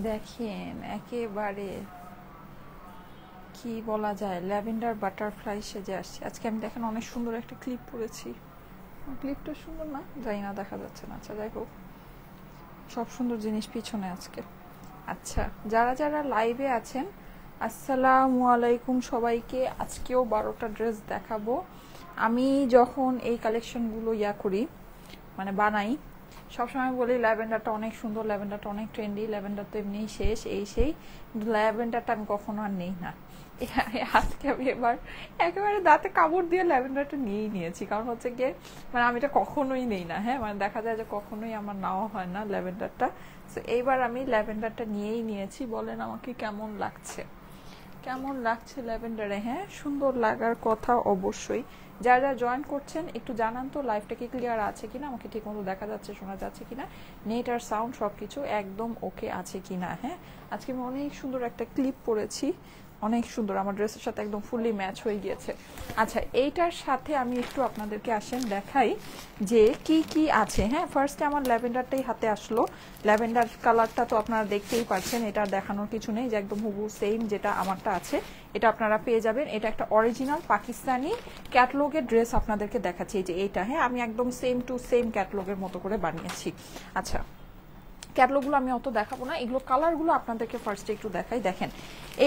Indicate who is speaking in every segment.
Speaker 1: দেখেন একেবারে কি বলা যায়, ল্যাভেন্ডার বাটারফ্লাই সেজে আসছে আজকে আমি। দেখেন অনেক সুন্দর একটা ক্লিপ পরেছি। ক্লিপটা সুন্দর না, যাই না, দেখা যাচ্ছে না। আচ্ছা যাই হোক, সব সুন্দর জিনিস পিছনে আজকে। আচ্ছা, যারা যারা লাইভে আছেন আসসালামু আলাইকুম সবাইকে। আজকেও 12টা ড্রেস দেখাবো। আমি যখন এই কালেকশনগুলো করি, মানে বানাই, সবসময় বলি ল্যাভেন্ডারটা অনেক সুন্দর, ল্যাভেন্ডারটা অনেক ট্রেন্ডি, ল্যাভেন্ডার তো এমনিই শেষ, এই সেই, কিন্তু ল্যাভেন্ডারটা আমি কখনো আর নেই না। আজকে আমি এবার একেবারে দাঁতে কামড় দিয়ে ল্যাভেন্ডারটা নিয়েই নিয়েছি। কারণ হচ্ছে গিয়ে মানে আমি এটা কখনোই নেই না, হ্যাঁ, মানে দেখা যায় যে কখনোই আমার নেওয়া হয় না ল্যাভেন্ডারটা। তো এইবার আমি ল্যাভেন্ডারটা নিয়েই নিয়েছি। বলেন আমাকে কেমন লাগছে, কেমন লাগছে ল্যাভেন্ডারে? হ্যাঁ, সুন্দর লাগার কথা অবশ্যই। যারা যারা জয়েন করছেন একটু জানান তো লাইভটা কি ক্লিয়ার আছে কিনা, আমাকে ঠিক মতো দেখা যাচ্ছে, শোনা যাচ্ছে কিনা, নেট আর সাউন্ড সবকিছু একদম ওকে আছে কিনা। হ্যাঁ, আজকে আমি অনেক সুন্দর একটা ক্লিপ পরেছি, অনেক সুন্দর, আমার ড্রেসের সাথে একদম ফুললি ম্যাচ হয়ে গিয়েছে। আচ্ছা, এইটার সাথে আমি একটু আপনাদেরকে আসেন দেখাই যে কি কি আছে। হ্যাঁ, ফার্স্টে আমার ল্যাভেন্ডারটাই হাতে আসলো। ল্যাভেন্ডার কালারটা তো আপনারা দেখতেই পাচ্ছেন, এটা দেখানোর কিছু নেই, যে একদম হুবহু সেম যেটা আমারটা আছে এটা আপনারা পেয়ে যাবেন। এটা একটা অরিজিনাল পাকিস্তানি ক্যাটলগের ড্রেস আপনাদেরকে দেখাচ্ছি, এই যে এইটা। হ্যাঁ, আমি একদম সেম টু সেম ক্যাটলগের মতো করে বানিয়েছি। আচ্ছা, ক্যাটলগুলো আমি অত দেখাবো না, এগুলো কালারগুলো আপনাদেরকে ফার্স্টে একটু দেখাই। দেখেন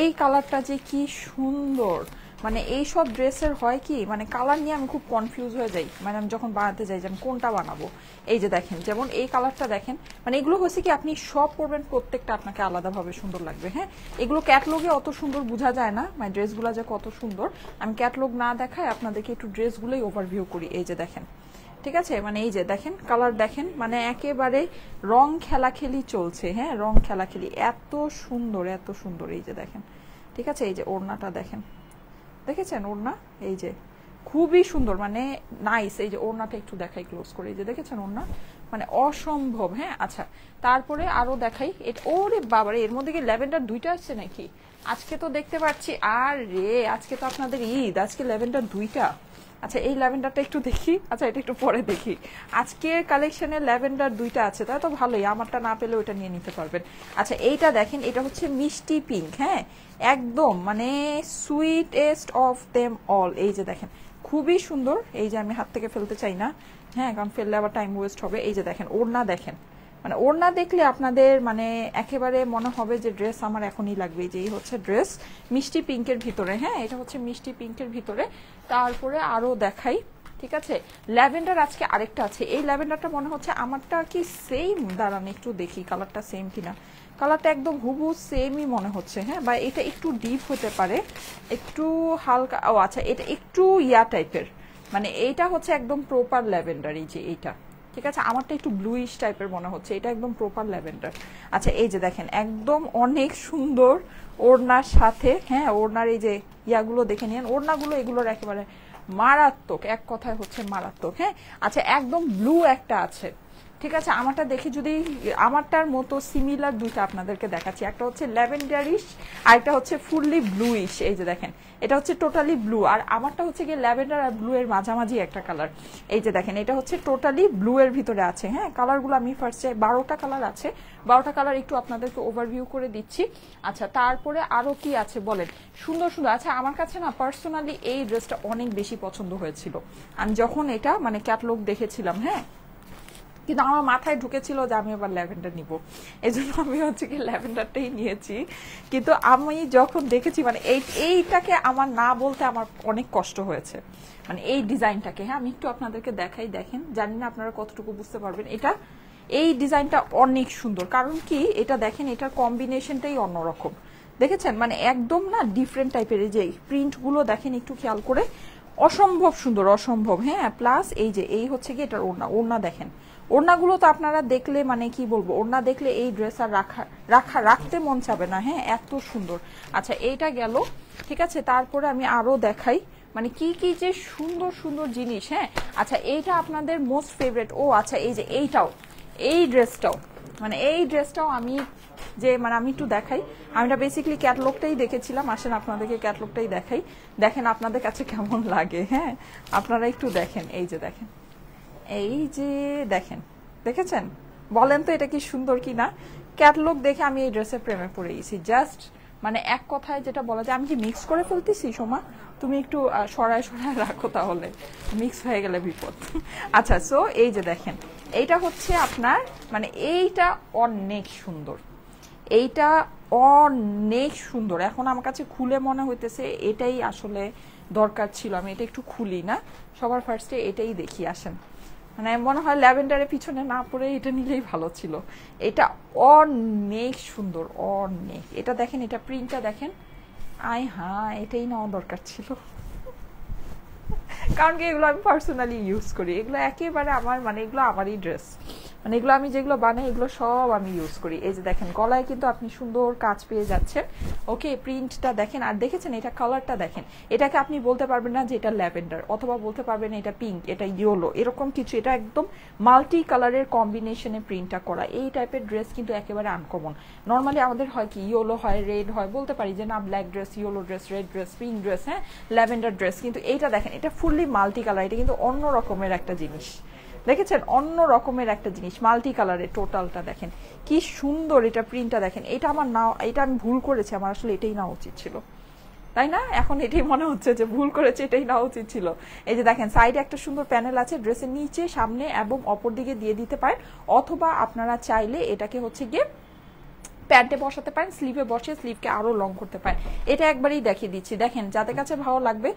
Speaker 1: এই কালারটা যে কি সুন্দর, মানে এই সব ড্রেসের হয় কি, মানে কালার নিয়ে আমি খুব কনফিউজ হয়ে যাই, মানে আমি যখন বানাতে যাই যে আমি কোনটা বানাবো। এই যে দেখেন, যেমন এই কালারটা দেখেন, মানে এগুলো হচ্ছে কি আপনি সব পরবেন, প্রত্যেকটা আপনাকে আলাদাভাবে সুন্দর লাগবে। হ্যাঁ, এগুলো ক্যাটলগে অত সুন্দর বোঝা যায় না, মানে ড্রেসগুলো যে কত সুন্দর। আমি ক্যাটলগ না দেখায় আপনাদেরকে একটু ড্রেসগুলোই ওভারভিউ করি। এই যে দেখেন, ঠিক আছে, মানে এই যে দেখেন কালার দেখেন, মানে একেবারে রং খেলাখেলি চলছে। হ্যাঁ, রং খেলাখেলি, এত সুন্দর এত সুন্দর। এই যে দেখেন, ঠিক আছে, এই যে ওড়নাটা দেখেন, দেখেছেন ওড়না, এই যে খুবই সুন্দর, মানে নাইস। এই যে ওড়নাটা একটু দেখাই ক্লোজ করে, এই যে দেখেছেন ওড়না, মানে অসম্ভব। হ্যাঁ, আচ্ছা, তারপরে আরো দেখাই। এটা ওরে বাবারে, এর মধ্যে কি ল্যাভেন্ডার দুইটা আসছে নাকি? আজকে তো দেখতে পাচ্ছি, আর রে আজকে তো আপনাদের ঈদ, আজকে ল্যাভেন্ডার দুইটা। আচ্ছা, এই ল্যাভেন্ডারটা একটু দেখি। আচ্ছা, এটা একটু পরে দেখি। আজকের কালেকশনে ল্যাভেন্ডার দুইটা আছে, তাই তো ভালোই, আমারটা না পেলে ওটা নিয়ে নিতে পারবেন। আচ্ছা, এইটা দেখেন, এটা হচ্ছে মিষ্টি পিঙ্ক। হ্যাঁ, একদম মানে সুইটেস্ট অফ দেম অল। এই যে দেখেন, খুবই সুন্দর। এই যে আমি হাত থেকে ফেলতে চাই না, হ্যাঁ, কারণ ফেললে আবার টাইম ওয়েস্ট হবে। এই যে দেখেন ওড়না দেখেন, মানে ওড়না দেখলে আপনাদের মানে একেবারে মনে হবে যে ড্রেস আমার এখনই লাগবে। যে এই হচ্ছে ড্রেস মিষ্টি পিঙ্কের ভিতরে। হ্যাঁ, এটা হচ্ছে মিষ্টি পিঙ্কের ভিতরে। তারপরে আরো দেখাই, ঠিক আছে, ল্যাভেন্ডার আজকে আরেকটা আছে। এই ল্যাভেন্ডারটা মনে হচ্ছে আমারটা কি সেম, দাঁড়ান একটু দেখি কালারটা সেম কিনা। কালারটা একদম হুবহু সেমই মনে হচ্ছে। হ্যাঁ, বা এটা একটু ডিপ হতে পারে, একটু হালকা, ও আচ্ছা, এটা একটু ইয়া টাইপের, মানে এইটা হচ্ছে একদম প্রপার ল্যাভেন্ডার। এই যে এইটা, ঠিক আছে, আমারটা একটু ব্লুইশ টাইপের মনে হচ্ছে, এটা একদম প্রপার ল্যাভেন্ডার। আচ্ছা, এই যে দেখেন একদম অনেক সুন্দর ওড়নার সাথে। হ্যাঁ, ওড়নার এই যে ইয়াগুলো দেখে নিন, ওড়নাগুলো এগুলোর একেবারে মারাত্মক, এক কথায় হচ্ছে মারাত্মক। হ্যাঁ, আচ্ছা, একদম ব্লু একটা আছে, ঠিক আছে, আমারটা দেখে যদি, আমারটার মতো সিমিলার দুইটা আপনাদেরকে দেখাচ্ছি। একটা হচ্ছে ল্যাভেন্ডারিশ আর একটা হচ্ছে ফুললি ব্লুইশ। এই যে দেখেন, এটা হচ্ছে টোটালি ব্লু, আর আমারটা হচ্ছে গিয়ে ল্যাভেন্ডার আর ব্লু এর মাঝামাঝি একটা কালার। এই যে দেখেন, এটা হচ্ছে টোটালি ব্লু এর ভিতরে আছে। হ্যাঁ, কালারগুলো আমি ফার্স্টে 12টা কালার আছে, 12টা কালার একটু আপনাদেরকে ওভারভিউ করে দিচ্ছি। আচ্ছা, তারপরে আরো কি আছে বলেন, সুন্দর সুন্দর। আচ্ছা, আমার কাছে না পার্সোনালি এই ড্রেসটা অনেক বেশি পছন্দ হয়েছিল, আমি যখন এটা মানে ক্যাটলগ দেখেছিলাম। হ্যাঁ, কিন্তু আমার মাথায় ঢুকেছিল যে আমি এবার ল্যাভেন্ডার নিব, এই জন্য আমি হচ্ছে কি ল্যাভেন্ডারটাই নিয়েছি। কিন্তু আমি যখন দেখেছি, মানে এইটাকে আমার না বলতে আমার অনেক কষ্ট হয়েছে, মানে এই ডিজাইনটাকে। হ্যাঁ, আমি একটু আপনাদেরকে দেখাই, দেখেন, জানি না আপনারা কতটুকু বুঝতে পারবেন। এটা এই ডিজাইনটা অনেক সুন্দর, কারণ কি এটা দেখেন, এটার কম্বিনেশনটাই অন্যরকম, দেখেছেন, মানে একদম না ডিফারেন্ট টাইপের। এই যে প্রিন্টগুলো দেখেন একটু খেয়াল করে, অসম্ভব সুন্দর, অসম্ভব। হ্যাঁ, প্লাস এই যে এই হচ্ছে কি এটার ওড়না, ওড়না দেখেন, ওড়নাগুলো তো আপনারা দেখলে মানে কি বলবো, ওড়না দেখলে এই ড্রেস আর রাখতে মন চাবে না। হ্যাঁ, এত সুন্দর। আচ্ছা, এইটা গেল, ঠিক আছে, তারপরে আমি আরো দেখাই, মানে কি কি যে সুন্দর সুন্দর জিনিস। হ্যাঁ, আচ্ছা, এইটা আপনাদের মোস্ট ফেভারিট। ও আচ্ছা, এই যে এইটাও, এই ড্রেসটাও, মানে এই ড্রেসটাও আমি যে, মানে আমি একটু দেখাই, আমি এটা বেসিক্যালি ক্যাটলগটাই দেখেছিলাম। আসেন আপনাদেরকে ক্যাটলগটাই দেখাই, দেখেন আপনাদের কাছে কেমন লাগে। হ্যাঁ, আপনারা একটু দেখেন, এই যে দেখেন, এই যে দেখেন, দেখেছেন, বলেন তো এটা কি সুন্দর কি না? ক্যাটালগ দেখে আমি এই ড্রেসের প্রেমে পড়ে গেছি। জাস্ট মানে এক কথায় যেটা বলা যায়, আমি কি মিক্স করে ফেলতেছি সোমা? তুমি একটু সরায় সরায় রাখো, তাহলে মিক্স হয়ে গেলে বিপদ। আচ্ছা, সো এই যে দেখেন, এইটা হচ্ছে আপনার মানে এইটা অনেক সুন্দর, এইটা অনেক সুন্দর। এখন আমার কাছে খুলে মনে হইতেছে এটাই আসলে দরকার ছিল। আমি এটা একটু খুলি না, সবার ফার্স্টে এটাই দেখি। আসেন, মানে মনে হয় ল্যাভেন্ডারের পিছনে না পড়ে এটা নিলেই ভালো ছিল। এটা অনেক সুন্দর, অনেক। এটা দেখেন, এটা প্রিন্টটা দেখেন, আয় হ্যাঁ, এটাই নেওয়া দরকার ছিল। কারণ কি এগুলো আমি পার্সোনালি ইউজ করি, এগুলো একেবারে আমার, মানে এগুলো আমারই ড্রেস, মানে এগুলো আমি যেগুলো বানাই এগুলো সব আমি ইউজ করি। এই যে দেখেন গলায় কিন্তু আপনি সুন্দর কাজ পেয়ে যাচ্ছেন। ওকে, প্রিন্টটা দেখেন, আর দেখেছেন এটা কালারটা দেখেন। এটাকে আপনি বলতে পারবেন না যে এটা ল্যাভেন্ডার, অথবা বলতে পারবেন এটা পিঙ্ক, এটা ইয়েলো, এরকম কিছু। এটা একদম মাল্টি কালারের কম্বিনেশনে প্রিন্টটা করা। এই টাইপের ড্রেস কিন্তু একেবারে আনকমন। নর্মালি আমাদের হয় কি, ইয়েলো হয়, রেড হয়, বলতে পারি যে না black dress, yellow dress, red dress, pink dress, হ্যাঁ, ল্যাভেন্ডার ড্রেস। কিন্তু এইটা দেখেন, এটা ফুললি মাল্টি কালার। এটা কিন্তু অন্য রকমের একটা জিনিস, দেখেছেন, অন্য রকমের একটা জিনিস, মাল্টি কালারের টোটালটা দেখেন কি সুন্দর। এটা প্রিন্টটা দেখেন, এটা আমার না, এটা আমি ভুল করেছি, আমার আসলে এটাই নেওয়া উচিত ছিল, তাই না? এখন এটাই মনে হচ্ছে যে ভুল করেছে, এটাই নেওয়া উচিত ছিল। এই যে দেখেন সাইডে একটা সুন্দর প্যানেল আছে, ড্রেসের নিচে, সামনে এবং অপর দিকে দিয়ে দিতে পারেন, অথবা আপনারা চাইলে এটাকে হচ্ছে গিয়ে প্যান্টে বসাতে পারেন, স্লিভে বসে স্লিভকে আরো লং করতে পারেন। এটা একবারই দেখিয়ে দিচ্ছি, দেখেন যাদের কাছে ভালো লাগবে,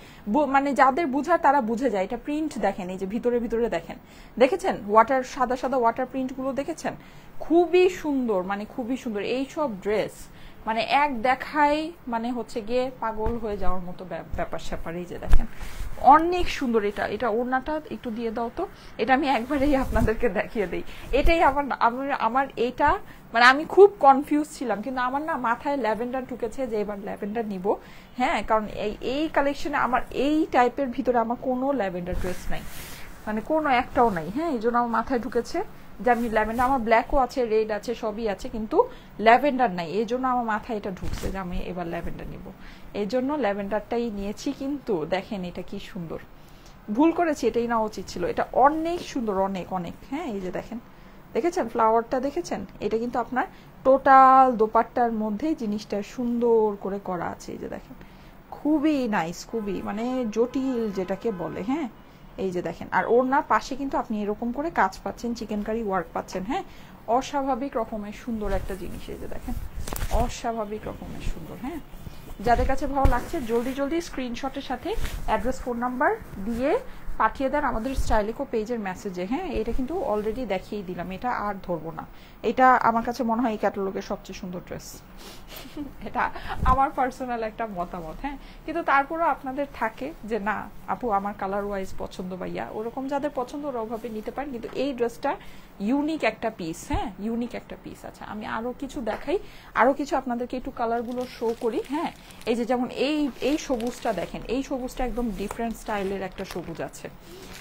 Speaker 1: মানে যাদের বুঝার তারা বুঝে যায়। এটা প্রিন্ট দেখেন, এই যে ভিতরে ভিতরে দেখেন, দেখেছেন ওয়াটার, সাদা সাদা ওয়াটার প্রিন্ট গুলো দেখেছেন, খুবই সুন্দর, মানে খুবই সুন্দর। এইসব ড্রেস মানে এক দেখাই মানে হচ্ছে গিয়ে পাগল হয়ে যাওয়ার মতো ব্যাপার স্যাপার। এই যে দেখেন অনেক সুন্দর। এটা এটা ওড়নাটা একটু দিয়ে দাও তো, এটা আমি একবারেই আপনাদেরকে দেখিয়ে দিই। এটাই আমার এটা মানে আমি খুব কনফিউজ ছিলাম, কিন্তু আমার না মাথায় ল্যাভেন্ডার ঢুকেছে যে এবার ল্যাভেন্ডার নিব। হ্যাঁ, কারণ এই কালেকশনে আমার এই টাইপের ভিতরে আমার কোনো ল্যাভেন্ডার ড্রেস নাই, মানে কোনো একটাও নাই। হ্যাঁ, এই জন্য আমার মাথায় ঢুকেছে যে আমি ল্যাভেন্ডার, আমার ব্ল্যাকও আছে, রেড আছে, সবই আছে, কিন্তু ল্যাভেন্ডার নাই। এই জন্য আমার মাথায় এটা ঢুকছে যে আমি এবার ল্যাভেন্ডার নিব, এই জন্য ল্যাভেন্ডারটাই নিয়েছি। কিন্তু দেখেন এটা কি সুন্দর, ভুল করেছি, এটাই নেওয়া উচিত ছিল। এটা অনেক সুন্দর, অনেক অনেক। হ্যাঁ, এই যে দেখেন, দেখেছেন ফ্লাওয়ারটা, দেখেছেন? এটা কিন্তু আপনার টোটাল দোপাট্টার মধ্যে জিনিসটা সুন্দর করে করা আছে। এই যে দেখেন, খুবই নাইস, খুবই মানে জটিল যেটাকে বলে। হ্যাঁ, এই যে দেখেন, আর ওড়নার পাশে কিন্তু আপনি এরকম করে কাজ পাচ্ছেন, চিকেন কারি ওয়ার্ক পাচ্ছেন। হ্যাঁ, অস্বাভাবিক রকমের সুন্দর একটা জিনিস। এই যে দেখেন, অস্বাভাবিক রকমের সুন্দর। হ্যাঁ, যাদের কাছে ভালো লাগছে জলদি জলদি স্ক্রিনশটের সাথে অ্যাড্রেস, ফোন নাম্বার দিয়ে পাঠিয়ে দেন আমাদের স্টাইলিকো পেজের মেসেজে। হ্যাঁ, এটা কিন্তু অলরেডি দেখিয়ে দিলাম, এটা আর ধরবো না। এটা আমার কাছে মনে হয় এই ক্যাটালগের সবচেয়ে সুন্দর ড্রেস। এটা আমার পার্সোনাল একটা মতামত। হ্যাঁ, কিন্তু তারপরেও আপনাদের থাকে যে না আপু আমার কালার ওয়াইজ পছন্দ বা ইয়া, ওরকম যাদের পছন্দ ওরা ওভাবে নিতে পারেন। কিন্তু এই ড্রেসটা ইউনিক একটা পিস। হ্যাঁ, ইউনিক একটা পিস। আচ্ছা, আমি আরো কিছু দেখাই, আরো কিছু আপনাদেরকে একটু কালারগুলো শো করি। হ্যাঁ, এই যে যেমন এই সবুজটা দেখেন, এই সবুজটা একদম ডিফারেন্ট স্টাইলের একটা সবুজ আছে।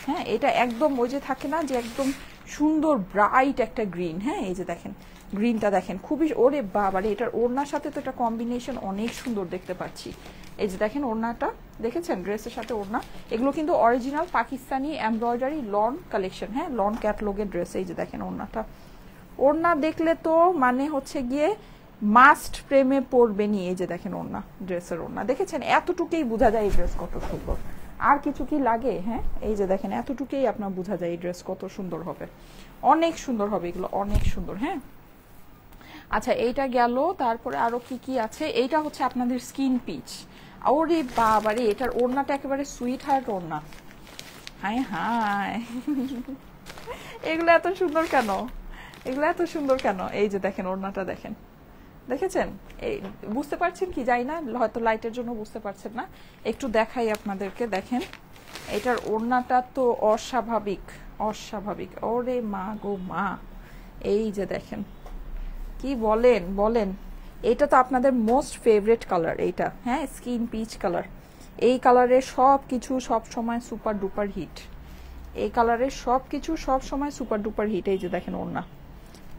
Speaker 1: হ্যাঁ, এটা একদম ওই যে থাকে না যে একদম সুন্দর ব্রাইট একটা গ্রিন। হ্যাঁ, এই যে দেখেন গ্রিনটা দেখেন, খুবই, ওরে বাবারে, এটার ওড়নার সাথে তো এটা কম্বিনেশন অনেক সুন্দর দেখতে পাচ্ছি। এই যে দেখেন ওড়নাটা, দেখেছেন ড্রেসের সাথে ওড়না, এগুলো কিন্তু original Pakistani embroidery loan collection. হ্যাঁ, লন ক্যাটলগের ড্রেস। এই যে দেখেন ওড়নাটা, ওড়না দেখলে তো মানে হচ্ছে গিয়ে মাস্ট প্রেমে পড়বেনি। এই যে দেখেন ওড়না, ড্রেসের ওড়না দেখেছেন, এতটুকুই বোঝা যায় এই ড্রেস কত সুন্দর। আর কিছু কি লাগে? হ্যাঁ, এই যে দেখেন এতটুকুই আপনার বোঝা যায় এই ড্রেস কত সুন্দর হবে, অনেক সুন্দর হবে এগুলো, অনেক সুন্দর। হ্যাঁ, আচ্ছা এইটা গেল, তারপরে আরো কি কি আছে? এইটা হচ্ছে আপনাদের স্কিন পিচ। ওরে বাবারে, এটার ওড়নাটা একেবারে সুইট হার্ট ওড়না। হায় হায়, এগুলো এত সুন্দর কেন, এগুলো এত সুন্দর কেন? এই যে দেখেন ওড়নাটা দেখেন, দেখেছেন? এই বুঝতে পারছেন কি জানি না, হয়তো লাইটের জন্য বুঝতে পারছেন না, একটু দেখাই আপনাদেরকে। দেখেন এটার ওড়নাটা তো অস্বাভাবিক, অস্বাভাবিক। ওরে মা গো মা, এই যে দেখেন, কি বলেন বলেন, এটা তো আপনাদের মোস্ট ফেভারিট কালার এইটা। হ্যাঁ, স্কিন পিচ কালার। এই কালারের সব কিছু সব সময় সুপার ডুপার হিট, এই কালারের সব কিছু সব সময় সুপার ডুপার হিট। এই যে দেখেন ওড়না,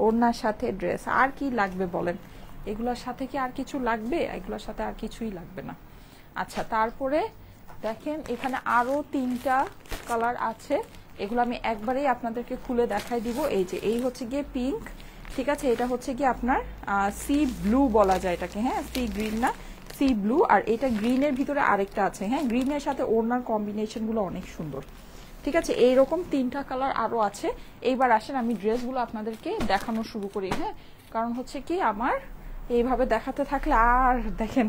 Speaker 1: ওড়নার সাথে ড্রেস, আর কি লাগবে বলেন? এগুলোর সাথে কি আর কিছু লাগবে? এগুলোর সাথে আর কিছুই লাগবে না। আচ্ছা, তারপরে দেখেন এখানে আরো 3টা কালার আছে, এগুলো আমি একবারেই আপনাদেরকে খুলে দেখাই দিব। এই যে এই হচ্ছে গিয়ে পিঙ্ক, ঠিক আছে, এটা হচ্ছে কি আপনার সি ব্লু বলা যায় এটাকে, হ্যাঁ সি গ্রিন না, সি ব্লু। আর এটা গ্রিনের ভিতরে আরেকটা আছে, হ্যাঁ গ্রিনের সাথে ওড়নার কম্বিনেশনগুলো অনেক সুন্দর। ঠিক আছে, এইরকম 3টা কালার আরও আছে। এইবার আসেন আমি ড্রেসগুলো আপনাদেরকে দেখানো শুরু করি, হ্যাঁ কারণ হচ্ছে কি আমার এইভাবে দেখাতে থাকলে আর দেখেন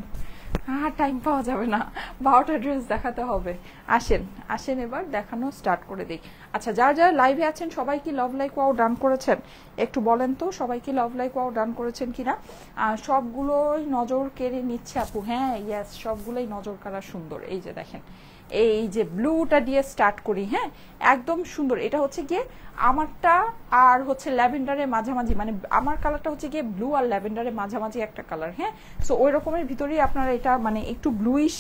Speaker 1: আর টাইম পাওয়া যাবে না, 12টা ড্রেস দেখাতে হবে। আসেন আসেন এবার দেখানো স্টার্ট করে দিই। আচ্ছা, যারা যারা লাইভে আছেন সবাই কি লাভ লাইক ওয়াও ডান করেছেন একটু বলেন তো, সবাই কি লাভ লাইক ওয়াও ডান করেছেন কিনা? সবগুলোই নজর কেড়ে নিচ্ছে আপু, হ্যাঁ ইয়েস সবগুলোই নজর কাড়া সুন্দর। এই যে দেখেন, এই যে ব্লুটা দিয়ে স্টার্ট করি, হ্যাঁ একদম সুন্দর। এটা হচ্ছে গিয়ে আমারটা আর হচ্ছে ল্যাভেন্ডারের মাঝামাঝি, মানে আমার কালারটা হচ্ছে গিয়ে ব্লু আর ল্যাভেন্ডারের মাঝামাঝি একটা কালার, হ্যাঁ সো ওই রকমের ভিতরেই আপনারা এটা মানে একটু ব্লুইশ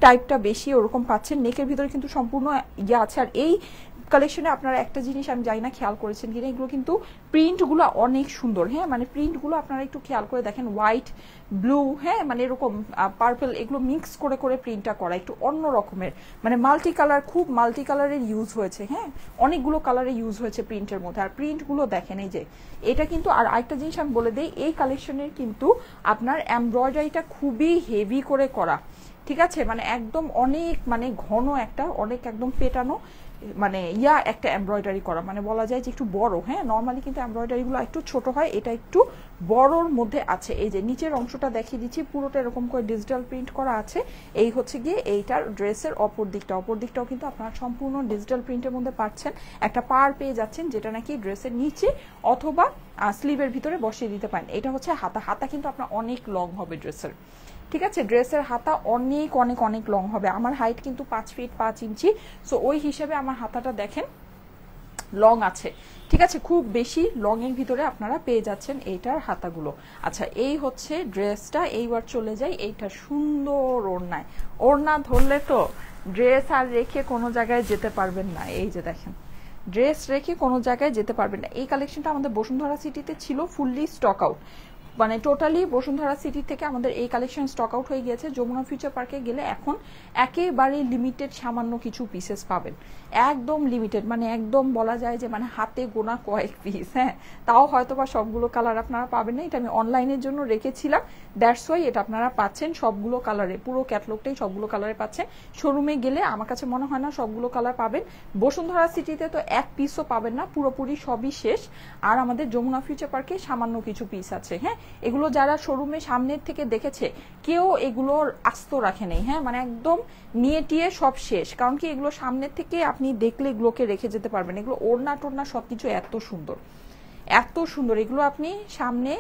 Speaker 1: টাইপটা বেশি ওরকম পাচ্ছেন। নেকের ভিতরে কিন্তু সম্পূর্ণ ইয়ে আছে। আর এই কালেকশনে আপনারা একটা জিনিস আমি জানি না খেয়াল করেছেন কিনা, এগুলো কিন্তু প্রিন্টগুলো অনেক সুন্দর, হ্যাঁ মানে প্রিন্টগুলো আপনারা একটু খেয়াল করে দেখেন, হোয়াইট ব্লু, হ্যাঁ মানে এরকম পার্পল, এগুলো মিক্স করে করে প্রিন্টটা করা একটু অন্য রকমের, মানে মাল্টি কালার, খুব মাল্টি কালারের ইউজ হয়েছে, হ্যাঁ অনেকগুলো কালারে ইউজ হয়েছে প্রিন্টের মধ্যে। আর প্রিন্টগুলো দেখেন এই যে এটা কিন্তু, আর আরেকটা জিনিস আমি বলে দিই, এই কালেকশনের কিন্তু আপনার এমব্রয়ডারিটা খুবই হেভি করে করা, ঠিক আছে মানে একদম অনেক মানে ঘন একটা, অনেক একদম পেটানো মানে একটা এমব্রয়ডারি করা, মানে বলা যায় যে একটু বড়, হ্যাঁ নর্মালি কিন্তু এমব্রয়ডারিগুলো একটু ছোট হয়, এটা একটু বড়র মধ্যে আছে। এই যে নিচের অংশটা দেখিয়ে দিচ্ছি, পুরোটা এরকম করে ডিজিটাল প্রিন্ট করা আছে। এই হচ্ছে গিয়ে এইটার ড্রেসের অপর দিকটাও কিন্তু আপনারা সম্পূর্ণ ডিজিটাল প্রিন্টের মধ্যে পাচ্ছেন। একটা পার পেয়ে যাচ্ছেন যেটা নাকি ড্রেসের নিচে অথবা স্লিভের ভিতরে বসিয়ে দিতে পারেন। এটা হচ্ছে হাতা কিন্তু আপনার অনেক লং হবে ড্রেসের, ঠিক আছে ড্রেসের হাতা অনেক অনেক অনেক লং হবে। আমার হাইট কিন্তু 5 ফিট 5 ইঞ্চি, সো ওই হিসেবে আমার হাতাটা দেখেন লং আছে, ঠিক আছে খুব বেশি লং এর ভিতরে আপনারা পেয়ে যাচ্ছেন এইটার হাতাগুলো। আচ্ছা এই হচ্ছে ড্রেসটা, এইবার চলে যাই এইটা সুন্দর ওড়নায়। ওড়না ধরলে তো ড্রেস আর রেখে কোনো জায়গায় যেতে পারবেন না। এই যে দেখেন ড্রেস রেখে কোনো জায়গায় যেতে পারবেন না। এই কালেকশনটা আমাদের বসুন্ধরা সিটিতে ছিল ফুললি স্টক আউট, মানে টোটালি বসুন্ধরা সিটি থেকে আমাদের এই কালেকশন স্টক আউট হয়ে গিয়েছে। যমুনা ফিউচার পার্কে গেলে এখন একেবারে লিমিটেড সামান্য কিছু পিসেস পাবেন, একদম লিমিটেড, মানে একদম বলা যায় যে মানে হাতে গোনা কয়েক পিস, হ্যাঁ তাও হয়তো বা সবগুলো কালার আপনারা পাবেন না, এটা আমি অনলাইনের জন্য রেখেছিলাম, দ্যাটস ওয়াই এটা আপনারা পাচ্ছেন সবগুলো কালারে, পুরো ক্যাটালগটাই সবগুলো কালারে পাচ্ছেন। শোরুমে গেলে আমার কাছে মনে হয় না সবগুলো কালার পাবেন, বসুন্ধরা সিটিতে তো এক পিসও পাবেন না, পুরোপুরি সবই শেষ। আর আমাদের যমুনা ফিউচার পার্কে সামান্য কিছু পিস আছে, হ্যাঁ এগুলো যারা শোরুমে সামনের থেকে দেখেছে কেউ এগুলোর আস্ত রাখে নেই, হ্যাঁ মানে একদম নিয়ে টিয়ে সব শেষ, কারণ কি এগুলো সামনের থেকে আপনি দেখলে এগুলোকে রেখে যেতে পারবেন। এগুলো ওড়না টোড়না সবকিছু এত সুন্দর এত সুন্দর, এগুলো আপনি সামনে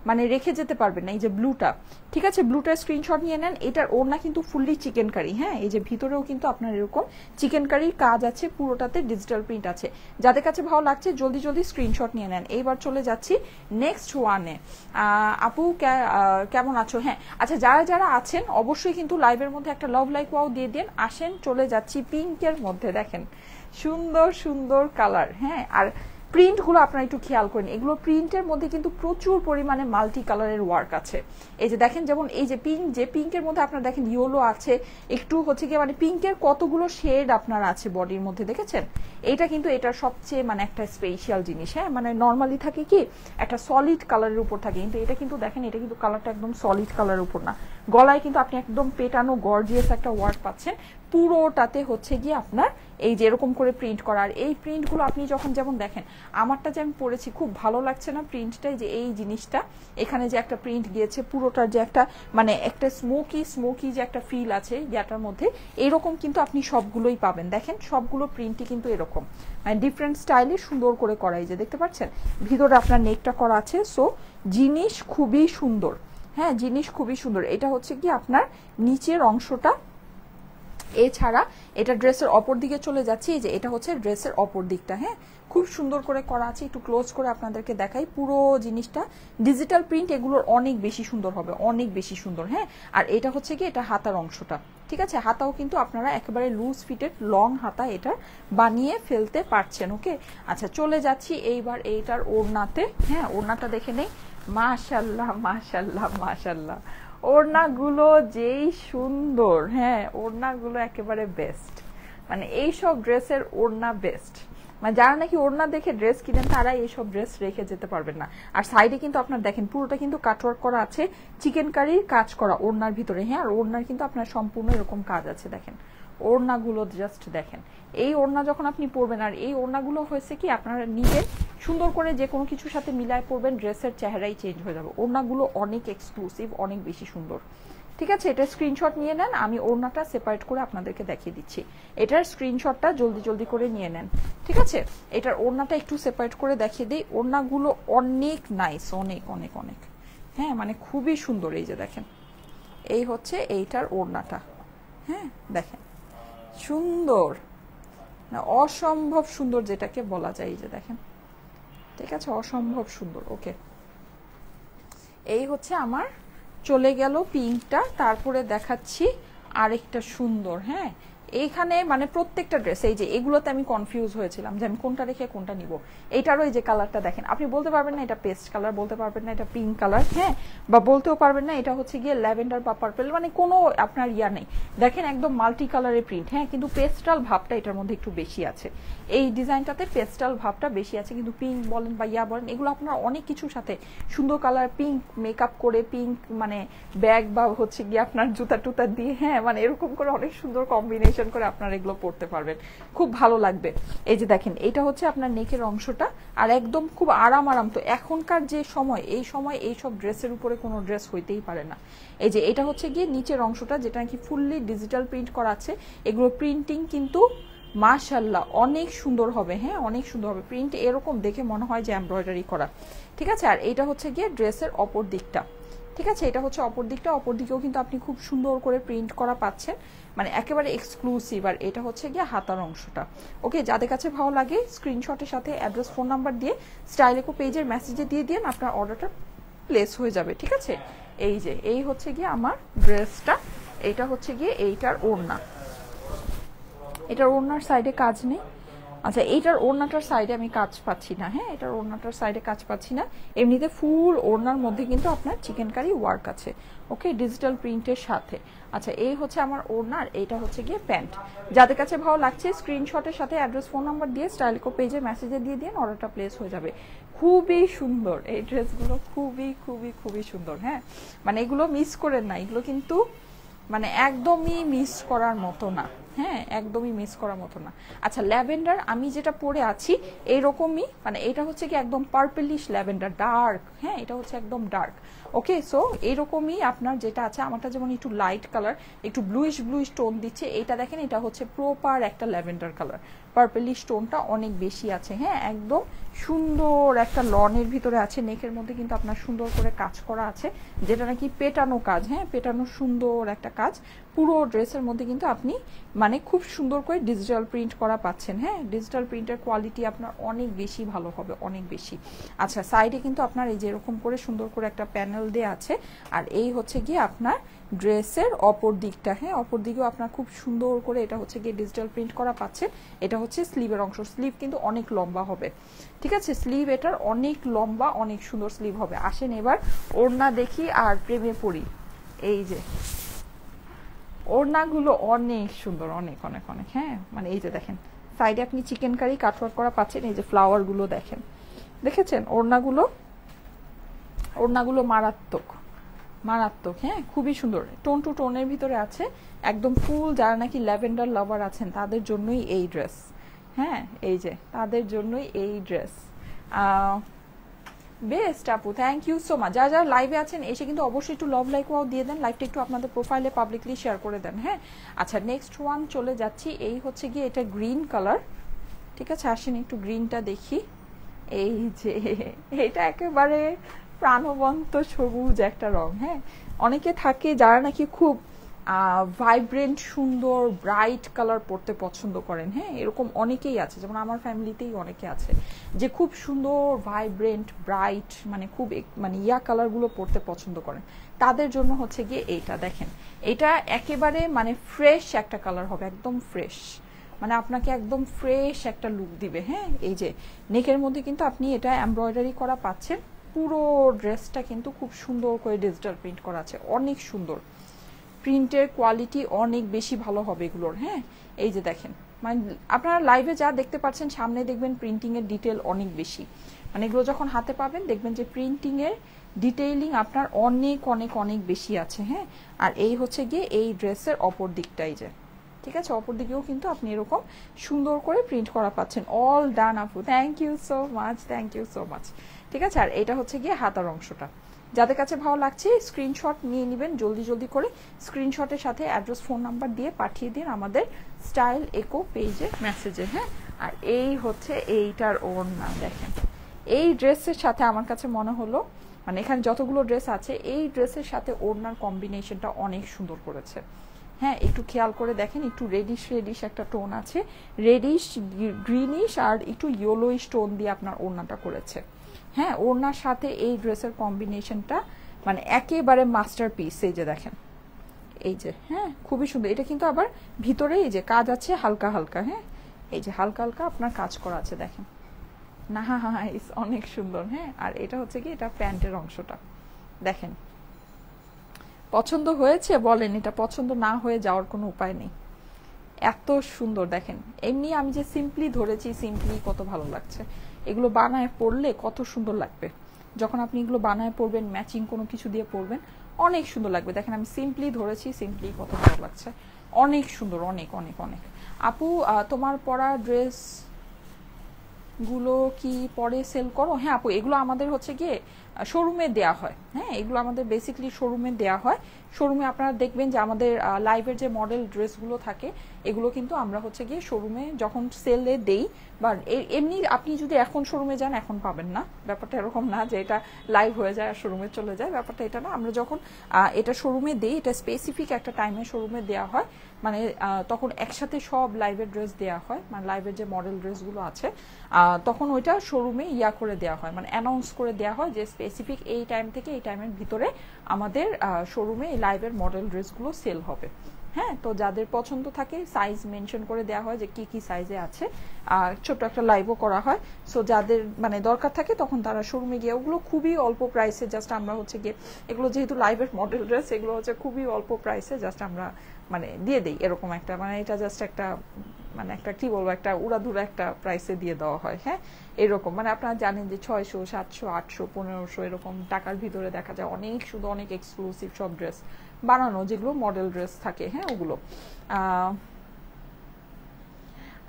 Speaker 1: মানে রেখে যেতে পারবেন না। এই যে ব্লুটা, ঠিক আছে ব্লুটার স্ক্রিনশট নিয়ে নেন, এটার ওড়না কিন্তু ফুললি চিকেন কারি, হ্যাঁ এই যে ভিতরেও কিন্তু আপনার এরকম চিকেন কারির কাজ আছে, পুরোটাতে ডিজিটাল প্রিন্ট আছে। যাদের কাছে ভালো লাগছে জলদি জলদি স্ক্রিনশট নিয়ে নেন। এইবার চলে যাচ্ছি নেক্সট ওয়ানে। আপু কেমন আছো? হ্যাঁ আচ্ছা যারা যারা আছেন অবশ্যই কিন্তু লাইভের মধ্যে একটা লাভ লাইক ওয়াও দিয়ে দেন। আসেন চলে যাচ্ছি পিঙ্কের মধ্যে, দেখেন সুন্দর সুন্দর কালার, হ্যাঁ আর প্রিন্টগুলো আপনারা একটু খেয়াল করেন, এগুলো প্রিন্টের মধ্যে কিন্তু প্রচুর পরিমাণে মাল্টি কালারের ওয়ার্ক আছে। এই যে দেখেন যেমন এই যে পিঙ্কের মধ্যে আপনারা দেখেন ইয়েলো আছে, একটু হচ্ছে কি মানে পিঙ্কের কতগুলো শেড আপনার আছে বডির মধ্যে দেখেছেন। এইটা কিন্তু এটার সবচেয়ে মানে একটা স্পেশাল জিনিস, হ্যাঁ মানে নর্মালি থাকে কি একটা সলিড কালারের উপর থাকে, কিন্তু এটা কিন্তু দেখেন এটা কিন্তু কালারটা একদম সলিড কালারের উপর না, গলায় কিন্তু আপনি একদম পেটানো গর্জিয়াস একটা ওয়ার্ক পাচ্ছেন, পুরোটাতে হচ্ছে গিয়ে আপনার এই যে এরকম করে প্রিন্ট করা। আর এই প্রিন্টগুলো আপনি যখন যেমন দেখেন আমারটা যে আমি পরেছি খুব ভালো লাগছে না প্রিন্টটাই, যে এই জিনিসটা এখানে যে একটা প্রিন্ট গিয়েছে পুরোটার যে একটা মানে একটা স্মোকি যে একটা ফিল আছে যেটার মধ্যে, এরকম কিন্তু আপনি সবগুলোই পাবেন। দেখেন সবগুলো প্রিন্টই কিন্তু এরকম মানে ডিফারেন্ট স্টাইলে সুন্দর করে করা, এই যে দেখতে পাচ্ছেন ভিতরে আপনার নেকটা করা আছে, সো জিনিস খুবই সুন্দর, হ্যাঁ জিনিস খুবই সুন্দর। এটা হচ্ছে কি আপনার নিচের অংশটা। এছাড়া এটা ড্রেসের অপর দিকে চলে যাচ্ছে, এই যে এটা হচ্ছে ড্রেসের অপর দিকটা, হ্যাঁ খুব সুন্দর করে করা আছে। একটু ক্লোজ করে আপনাদেরকে দেখাই পুরো জিনিসটা, ডিজিটাল প্রিন্ট এগুলোর অনেক বেশি সুন্দর হবে, অনেক বেশি সুন্দর, হ্যাঁ আর এটা হচ্ছে কি এটা হাতার অংশটা, ঠিক আছে হাতাও কিন্তু আপনারা একেবারে লুজ ফিটেড লং হাতা এটা বানিয়ে ফেলতে পারছেন। ওকে আচ্ছা চলে যাচ্ছি এইবার এইটার ওড়নাতে, হ্যাঁ ওড়নাটা দেখে নেই, মাশাল্লাহ মাশাল্লাহ মাশাল্লাহ, ওড়নাগুলো যেই সুন্দর, হ্যাঁ ওড়নাগুলো একেবারে বেস্ট, মানে এইসব ড্রেসের ওড়না বেস্ট। মানে যারা নাকি ওড়না দেখে ড্রেস কিনেন তারা এইসব ড্রেস রেখে যেতে পারবেন না। আর সাইডে কিন্তু আপনার দেখেন পুরোটা কিন্তু কাটওয়ার্ক করা আছে, চিকেন কারির কাজ করা ওড়নার ভিতরে। হ্যাঁ, আর ওড়নার কিন্তু আপনার সম্পূর্ণ এরকম কাজ আছে। দেখেন ওড়নাগুলো জাস্ট দেখেন, এই ওড়না যখন আপনি পরবেন, আর এই ওড়নাগুলো হয়েছে কি আপনারা নিজে সুন্দর করে যে কোনো কিছুর সাথে মিলায় পরবেন, ড্রেসের চেহারাই চেঞ্জ হয়ে যাবে। ওড়নাগুলো অনেক এক্সক্লুসিভ, অনেক বেশি সুন্দর। ঠিক আছে, এটা স্ক্রিনশট নিয়ে নেন, আমি ওড়নাটা সেপারেট করে আপনাদেরকে দেখিয়ে দিচ্ছি। এটার স্ক্রিনশটটা জলদি জলদি করে নিয়ে নেন। ঠিক আছে, এটার ওড়নাটা একটু সেপারেট করে দেখিয়ে দিই। ওড়নাগুলো অনেক নাইস, অনেক অনেক অনেক, হ্যাঁ মানে খুবই সুন্দর। এই যে দেখেন, এই হচ্ছে এইটার ওড়নাটা। হ্যাঁ দেখেন সুন্দর না, অসম্ভব সুন্দর যেটাকে বলা যায়। এই যে দেখেন, ঠিক আছে, অসম্ভব সুন্দর। ওকে, এই হচ্ছে আমার চলে গেল পিঙ্কটা, তারপরে দেখাচ্ছি আরেকটা সুন্দর। হ্যাঁ, এইখানে মানে প্রত্যেকটা ড্রেস, এই যে এগুলোতে আমি কনফিউজ হয়েছিলাম যে আমি কোনটা রেখে কোনটা নিব। এইটারও এই যে কালারটা দেখেন, আপনি বলতে পারবেন না এটা পেস্ট কালার, বলতে পারবেন না এটা পিঙ্ক কালার, হ্যাঁ, বা বলতেও পারবেন না এটা হচ্ছে গিয়ে ল্যাভেন্ডার বা পার্পল, মানে কোনো আপনার ইয়া নেই। দেখেন একদম মাল্টি কালারের প্রিন্ট, হ্যাঁ, কিন্তু পেস্টাল ভাবটা এটার মধ্যে একটু বেশি আছে। এই ডিজাইনটাতে পেস্টাল ভাবটা বেশি আছে, কিন্তু পিঙ্ক বলেন বা ইয়া বলেন, এগুলো আপনার অনেক কিছুর সাথে সুন্দর কালার, পিঙ্ক মেকআপ করে, পিঙ্ক মানে ব্যাগ বা হচ্ছে গিয়ে আপনার জুতা টুতা দিয়ে, হ্যাঁ মানে এরকম করে অনেক সুন্দর কম্বিনেশন করে আপনার এগুলো পরতে পারবেন, খুব ভালো লাগবে। এই যে দেখেন, এটা হচ্ছে আপনার নেকের অংশটা, আর একদম খুব আরাম। তো এখনকার যে সময়, এই সময় এইসব ড্রেসের উপরে কোনো ড্রেস হইতেই পারে না। এই যে এটা হচ্ছে গিয়ে নিচের অংশটা, যেটা নাকি ফুললি ডিজিটাল প্রিন্ট করা আছে। এগুলো প্রিন্টিং কিন্তু মাশাআল্লাহ অনেক সুন্দর হবে। হ্যাঁ, অনেক সুন্দর হবে প্রিন্ট, এরকম দেখে মনে হয় যে এমব্রয়ডারি করা। ঠিক আছে, আর এটা হচ্ছে গিয়ে ড্রেসের অপর দিকটা। ঠিক আছে, এটা হচ্ছে অপর দিকটা, অপর দিকেও কিন্তু আপনি খুব সুন্দর করে প্রিন্ট করা পাচ্ছেন, মানে একেবারে এক্সক্লুসিভ। আর এটা হচ্ছে গিয়ে হাতার অংশটা। ওকে, যাদের কাছে ভালো লাগে স্ক্রিনশটের সাথে অ্যাড্রেস, ফোন নাম্বার দিয়ে স্টাইলেকো পেজের মেসেজে দিয়ে দিন, আপনার অর্ডারটা প্লেস হয়ে যাবে। ঠিক আছে, এই যে এই হচ্ছে গিয়ে আমার ড্রেসটা, এইটা হচ্ছে গিয়ে এইটার ওড়না। এটার ওড়নার সাইডে কাজ নেই। আচ্ছা, এইটার ওড়নাটার সাইডে আমি কাজ পাচ্ছি না। হ্যাঁ, এটার ওড়নাটার সাইডে কাজ পাচ্ছি না। এমনিতে ফুল ওড়নার মধ্যে কিন্তু আপনার চিকেন কারি ওয়ার্ক আছে। ওকে, ডিজিটাল প্রিন্টের সাথে। আচ্ছা, এই হচ্ছে আমার ওড়না, আর এইটা হচ্ছে গিয়ে প্যান্ট। যাদের কাছে ভালো লাগছে স্ক্রিনশটের সাথে অ্যাড্রেস, ফোন নাম্বার দিয়ে স্টাইলকো পেজে মেসেজে দিয়ে দিন, অর্ডারটা প্লেস হয়ে যাবে। খুবই সুন্দর এই ড্রেসগুলো, খুবই খুবই খুবই সুন্দর। হ্যাঁ, মানে এগুলো মিস করেন না, এগুলো কিন্তু মানে একদমই মিস করার মতো না। হ্যাঁ, একদমই মিস করার মতো না। আচ্ছা, ল্যাভেন্ডার আমি যেটা পরে আছি এইরকমই, মানে এটা হচ্ছে কি একদম পার্পলিশ ল্যাভেন্ডার, ডার্ক। হ্যাঁ, এটা হচ্ছে একদম ডার্ক। ওকে, সো এইরকমই আপনার যেটা আছে, আমারটা যেমন একটু লাইট কালার, একটু ব্লুইশ ব্লুইশ টোন দিচ্ছে, এইটা দেখেন এটা হচ্ছে প্রপার একটা ল্যাভেন্ডার কালার, পার্পলিশ টোনটা অনেক বেশি আছে। হ্যাঁ, একদম সুন্দর একটা লনের ভিতরে আছে, নেকের মধ্যে কিন্তু আপনার সুন্দর করে কাজ করা আছে, যেটা নাকি পেটানো কাজ। হ্যাঁ, পেটানো সুন্দর একটা কাজ, পুরো ড্রেসের মধ্যে কিন্তু আপনি মানে খুব সুন্দর করে ডিজিটাল প্রিন্ট করা পাচ্ছেন। হ্যাঁ, ডিজিটাল প্রিন্টের কোয়ালিটি আপনার অনেক বেশি ভালো হবে, অনেক বেশি। আচ্ছা, সাইডে কিন্তু আপনার এই যে এরকম করে সুন্দর করে একটা প্যানেল দেওয়া আছে, আর এই হচ্ছে গিয়ে আপনার ড্রেসের অপর দিকটা। হ্যাঁ, অপর দিকেও আপনার খুব সুন্দর করে এটা হচ্ছে গিয়ে ডিজিটাল প্রিন্ট করা পাচ্ছেন। এটা হচ্ছে স্লিভের অংশ, স্লিভ কিন্তু অনেক লম্বা হবে। ঠিক আছে, স্লিভ এটার অনেক লম্বা, অনেক সুন্দর স্লিভ হবে। আসেন এবার ওড়না দেখি আর প্রেমে পড়ি। এই যে ওড়নাগুলো অনেক সুন্দর, অনেক অনেক অনেক। হ্যাঁ, মানে এই যে দেখেন সাইডে আপনি চিকেন কারি কাটওয়ার্ক করা পাচ্ছেন, এই যে ফ্লাওয়ারগুলো দেখেন, দেখেছেন ওড়নাগুলো, ওড়নাগুলো মারাত্মক মারাত্মক। হ্যাঁ, খুবই সুন্দর, টোন টু টোনের ভিতরে আছে, একদম ফুল। যারা নাকি ল্যাভেন্ডার লাভার আছেন তাদের জন্যই এই ড্রেস। হ্যাঁ, এই যে তাদের জন্যই এই ড্রেস। বেস্ট আপু, থ্যাংক ইউ সো মাচ। যারা যারা লাইভে আছেন এসে কিন্তু অবশ্যই একটু লাভ লাইক ওয়াও দিয়ে দেন, লাইভটা একটু আপনাদের প্রোফাইলে পাবলিকলি শেয়ার করে দেন। হ্যাঁ, আচ্ছা নেক্সট ওয়ান চলে যাচ্ছি। এই হচ্ছে গিয়ে এটা গ্রিন কালার। ঠিক আছে, আসেন একটু গ্রিনটা দেখি। এই যে এটা একেবারে প্রাণবন্ত সবুজ একটা রং। হ্যাঁ, অনেকে থাকে যারা নাকি খুব ভাইব্রেন্ট সুন্দর ব্রাইট কালার পরতে পছন্দ করেন। হ্যাঁ, এরকম অনেকেই আছে, যেমন আমার ফ্যামিলিতেই অনেকে আছে যে খুব সুন্দর ভাইব্রেন্ট ব্রাইট মানে খুব মানে ইয়া কালারগুলো পরতে পছন্দ করেন। তাদের জন্য হচ্ছে গিয়ে এইটা দেখেন, এটা একেবারে মানে ফ্রেশ একটা কালার হবে, একদম ফ্রেশ, মানে আপনাকে একদম ফ্রেশ একটা লুক দিবে। হ্যাঁ, এই যে নেকের মধ্যে কিন্তু আপনি এটা এমব্রয়ডারি করা পাচ্ছেন, পুরো ড্রেসটা কিন্তু খুব সুন্দর করে ডিজিটাল প্রিন্ট করা আছে, অনেক সুন্দর। প্রিন্টের কোয়ালিটি অনেক বেশি ভালো হবে এগুলোর। হ্যাঁ, এই যে দেখেন মানে আপনারা লাইভে যা দেখতে পাচ্ছেন সামনে দেখবেন প্রিন্টিংয়ের ডিটেল অনেক বেশি, মানে এগুলো যখন হাতে পাবেন দেখবেন যে প্রিন্টিংয়ের ডিটেইলিং আপনার অনেক অনেক অনেক বেশি আছে। হ্যাঁ, আর এই হচ্ছে গিয়ে এই ড্রেসের অপর দিকটাই যে, ঠিক আছে, অপর দিকেও কিন্তু আপনি এরকম সুন্দর করে প্রিন্ট করা পাচ্ছেন। অল ডান আপু, thank you so much, thank you so much. ঠিক আছে, আর এটা হচ্ছে গিয়ে হাতার অংশটা। যাদের কাছে ভালো লাগছে স্ক্রিনশট নিয়ে নেবেন জলদি জলদি করে, স্ক্রিনশটের সাথে অ্যাড্রেস ফোন নাম্বার দিয়ে পাঠিয়ে দিন আমাদের স্টাইল একো পেজে মেসেজে। হ্যাঁ, আর এই হচ্ছে এইটার ওড়না দেখেন। এই ড্রেসের সাথে আমার কাছে মনে হলো, মানে এখানে যতগুলো ড্রেস আছে এই ড্রেসের সাথে ওড়নার কম্বিনেশনটা অনেক সুন্দর করেছে। হ্যাঁ, একটু খেয়াল করে দেখেন, একটু রেডিশ রেডিশ একটা টোন আছে, রেডিশ গ্রিনিশ আর একটু ইয়েলোইশ টোন দিয়ে আপনার ওড়নাটা করেছে। হ্যাঁ, ওড়নার সাথে এই ড্রেসের কম্বিনেশনটা মানে একেবারে মাস্টারপিস। এই যে দেখেন, এই যে, হ্যাঁ খুবই সুন্দর। এটা কিন্তু আবার ভিতরে এই যে কাজ আছে হালকা হালকা। হ্যাঁ, এই যে হালকা হালকা আপনার কাজ করা আছে দেখেন, না অনেক সুন্দর। হ্যাঁ, আর এটা হচ্ছে কি, এটা প্যান্টের অংশটা দেখেন। পছন্দ হয়েছে বলেন, এটা পছন্দ না হয়ে যাওয়ার কোনো উপায় নেই, এত সুন্দর দেখেন। এমনি আমি যে সিম্পলি ধরেছি, সিম্পলি কত ভালো লাগছে। এগুলো বানায় পরলে কত সুন্দর লাগবে, যখন আপনি এগুলো বানায় পরবেন, ম্যাচিং কোনো কিছু দিয়ে পরবেন, অনেক সুন্দর লাগবে। দেখেন আমি সিম্পলি ধরেছি, সিম্পলি কত ভালো লাগছে, অনেক সুন্দর, অনেক অনেক অনেক। আপু তোমার পরা ড্রেস গুলো কি পরে সেল করো? হ্যাঁ আপু, এগুলো আমাদের হচ্ছে গিয়ে শোরুমে দেয়া হয়। হ্যাঁ, এগুলো আমাদের বেসিকলি শোরুমে দেয়া হয়। শোরুমে আপনারা দেখবেন যে আমাদের লাইভের যে মডেল ড্রেসগুলো থাকে এগুলো কিন্তু আমরা হচ্ছে গিয়ে শোরুমে যখন সেলে দেই, বা এমনি আপনি যদি এখন শোরুমে যান এখন পাবেন না, ব্যাপারটা এরকম না যে এটা লাইভ হয়ে যায় আর শোরুমে চলে যায়, ব্যাপারটা এটা না। আমরা যখন এটা শোরুমে দেই, এটা স্পেসিফিক একটা টাইমে শোরুমে দেওয়া হয়, মানে তখন একসাথে সব লাইভের ড্রেস দেওয়া হয়, মানে লাইভের যে মডেল ড্রেসগুলো আছে তখন ওইটা শোরুমে ইয়া করে দেওয়া হয়, মানে অ্যানাউন্স করে দেওয়া হয় যে স্পেসিফিক এই টাইম থেকে এই টাইমের ভিতরে আমাদের শোরুমে এই লাইভের মডেল ড্রেসগুলো সেল হবে। হ্যাঁ, তো যাদের পছন্দ থাকে সাইজ মেনশন করে দেওয়া হয় যে কি কি সাইজে আছে, ছোট্ট একটা লাইভও করা হয়। সো যাদের মানে দরকার থাকে তখন তারা শোরুমে গিয়ে, ওগুলো খুবই অল্প প্রাইসে, জাস্ট আমরা হচ্ছে গিয়ে এগুলো যেহেতু লাইভের মডেল ড্রেস, এগুলো হচ্ছে খুবই অল্প প্রাইসে জাস্ট আমরা মানে দিয়ে দিই এরকম একটা, মানে এটা জাস্ট একটা মানে একটা কি বলবো, একটা উড়াধুরা একটা প্রাইসে দিয়ে দেওয়া হয়। হ্যাঁ, এরকম মানে আপনারা জানেন যে 600, 700, 800, 1500 এরকম টাকার ভিতরে দেখা যায় অনেক শুধু অনেক এক্সক্লুসিভ সব ড্রেস বানানো, যেগুলো মডেল ড্রেস থাকে। হ্যাঁ, ওগুলো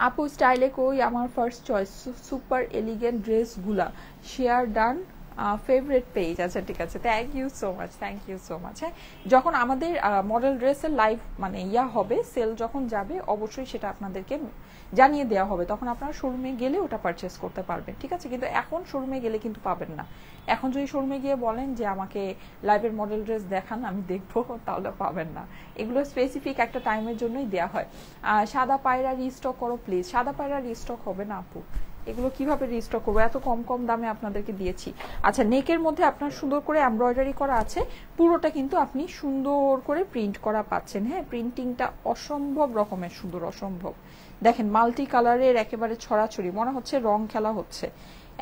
Speaker 1: আপু স্টাইলে কই আমার ফার্স্ট চয়েস সুপার এলিগেন্ট ড্রেসগুলা, শেয়ার ডান ফেভারিট পেজ। আচ্ছা ঠিক আছে, thank you so much, thank you so much. হ্যাঁ, যখন আমাদের মডেল ড্রেসের লাইভ মানে ইয়া হবে, সেল যখন যাবে অবশ্যই সেটা আপনাদেরকে জানিয়ে দেওয়া হবে, তখন আপনারা শোরুমে গেলে ওটা পারচেস করতে পারবেন। ঠিক আছে, কিন্তু এখন শোরুমে গেলে কিন্তু পাবেন না। এখন যদি শোরুমে গিয়ে বলেন যে আমাকে লাইভের মডেল ড্রেস দেখান আমি দেখবো, তাহলে পাবেন না। এগুলো স্পেসিফিক একটা টাইমের জন্যই দেওয়া হয়। সাদা পায়রা রিস্টক করো প্লিজ। সাদা পায়রা রিস্টক হবে না আপু, এগুলো কিভাবে রিস্টক করবো, এত কম কম দামে আপনাদেরকে দিয়েছি। আচ্ছা, নেকের মধ্যে আপনার সুন্দর করে এমব্রয়ডারি করা আছে, পুরোটা কিন্তু আপনি সুন্দর করে প্রিন্ট করা পাচ্ছেন। হ্যাঁ, প্রিন্টিংটা অসম্ভব রকমের সুন্দর, অসম্ভব। দেখেন মাল্টি কালারের একেবারে ছড়াছড়ি, মনে হচ্ছে রং খেলা হচ্ছে,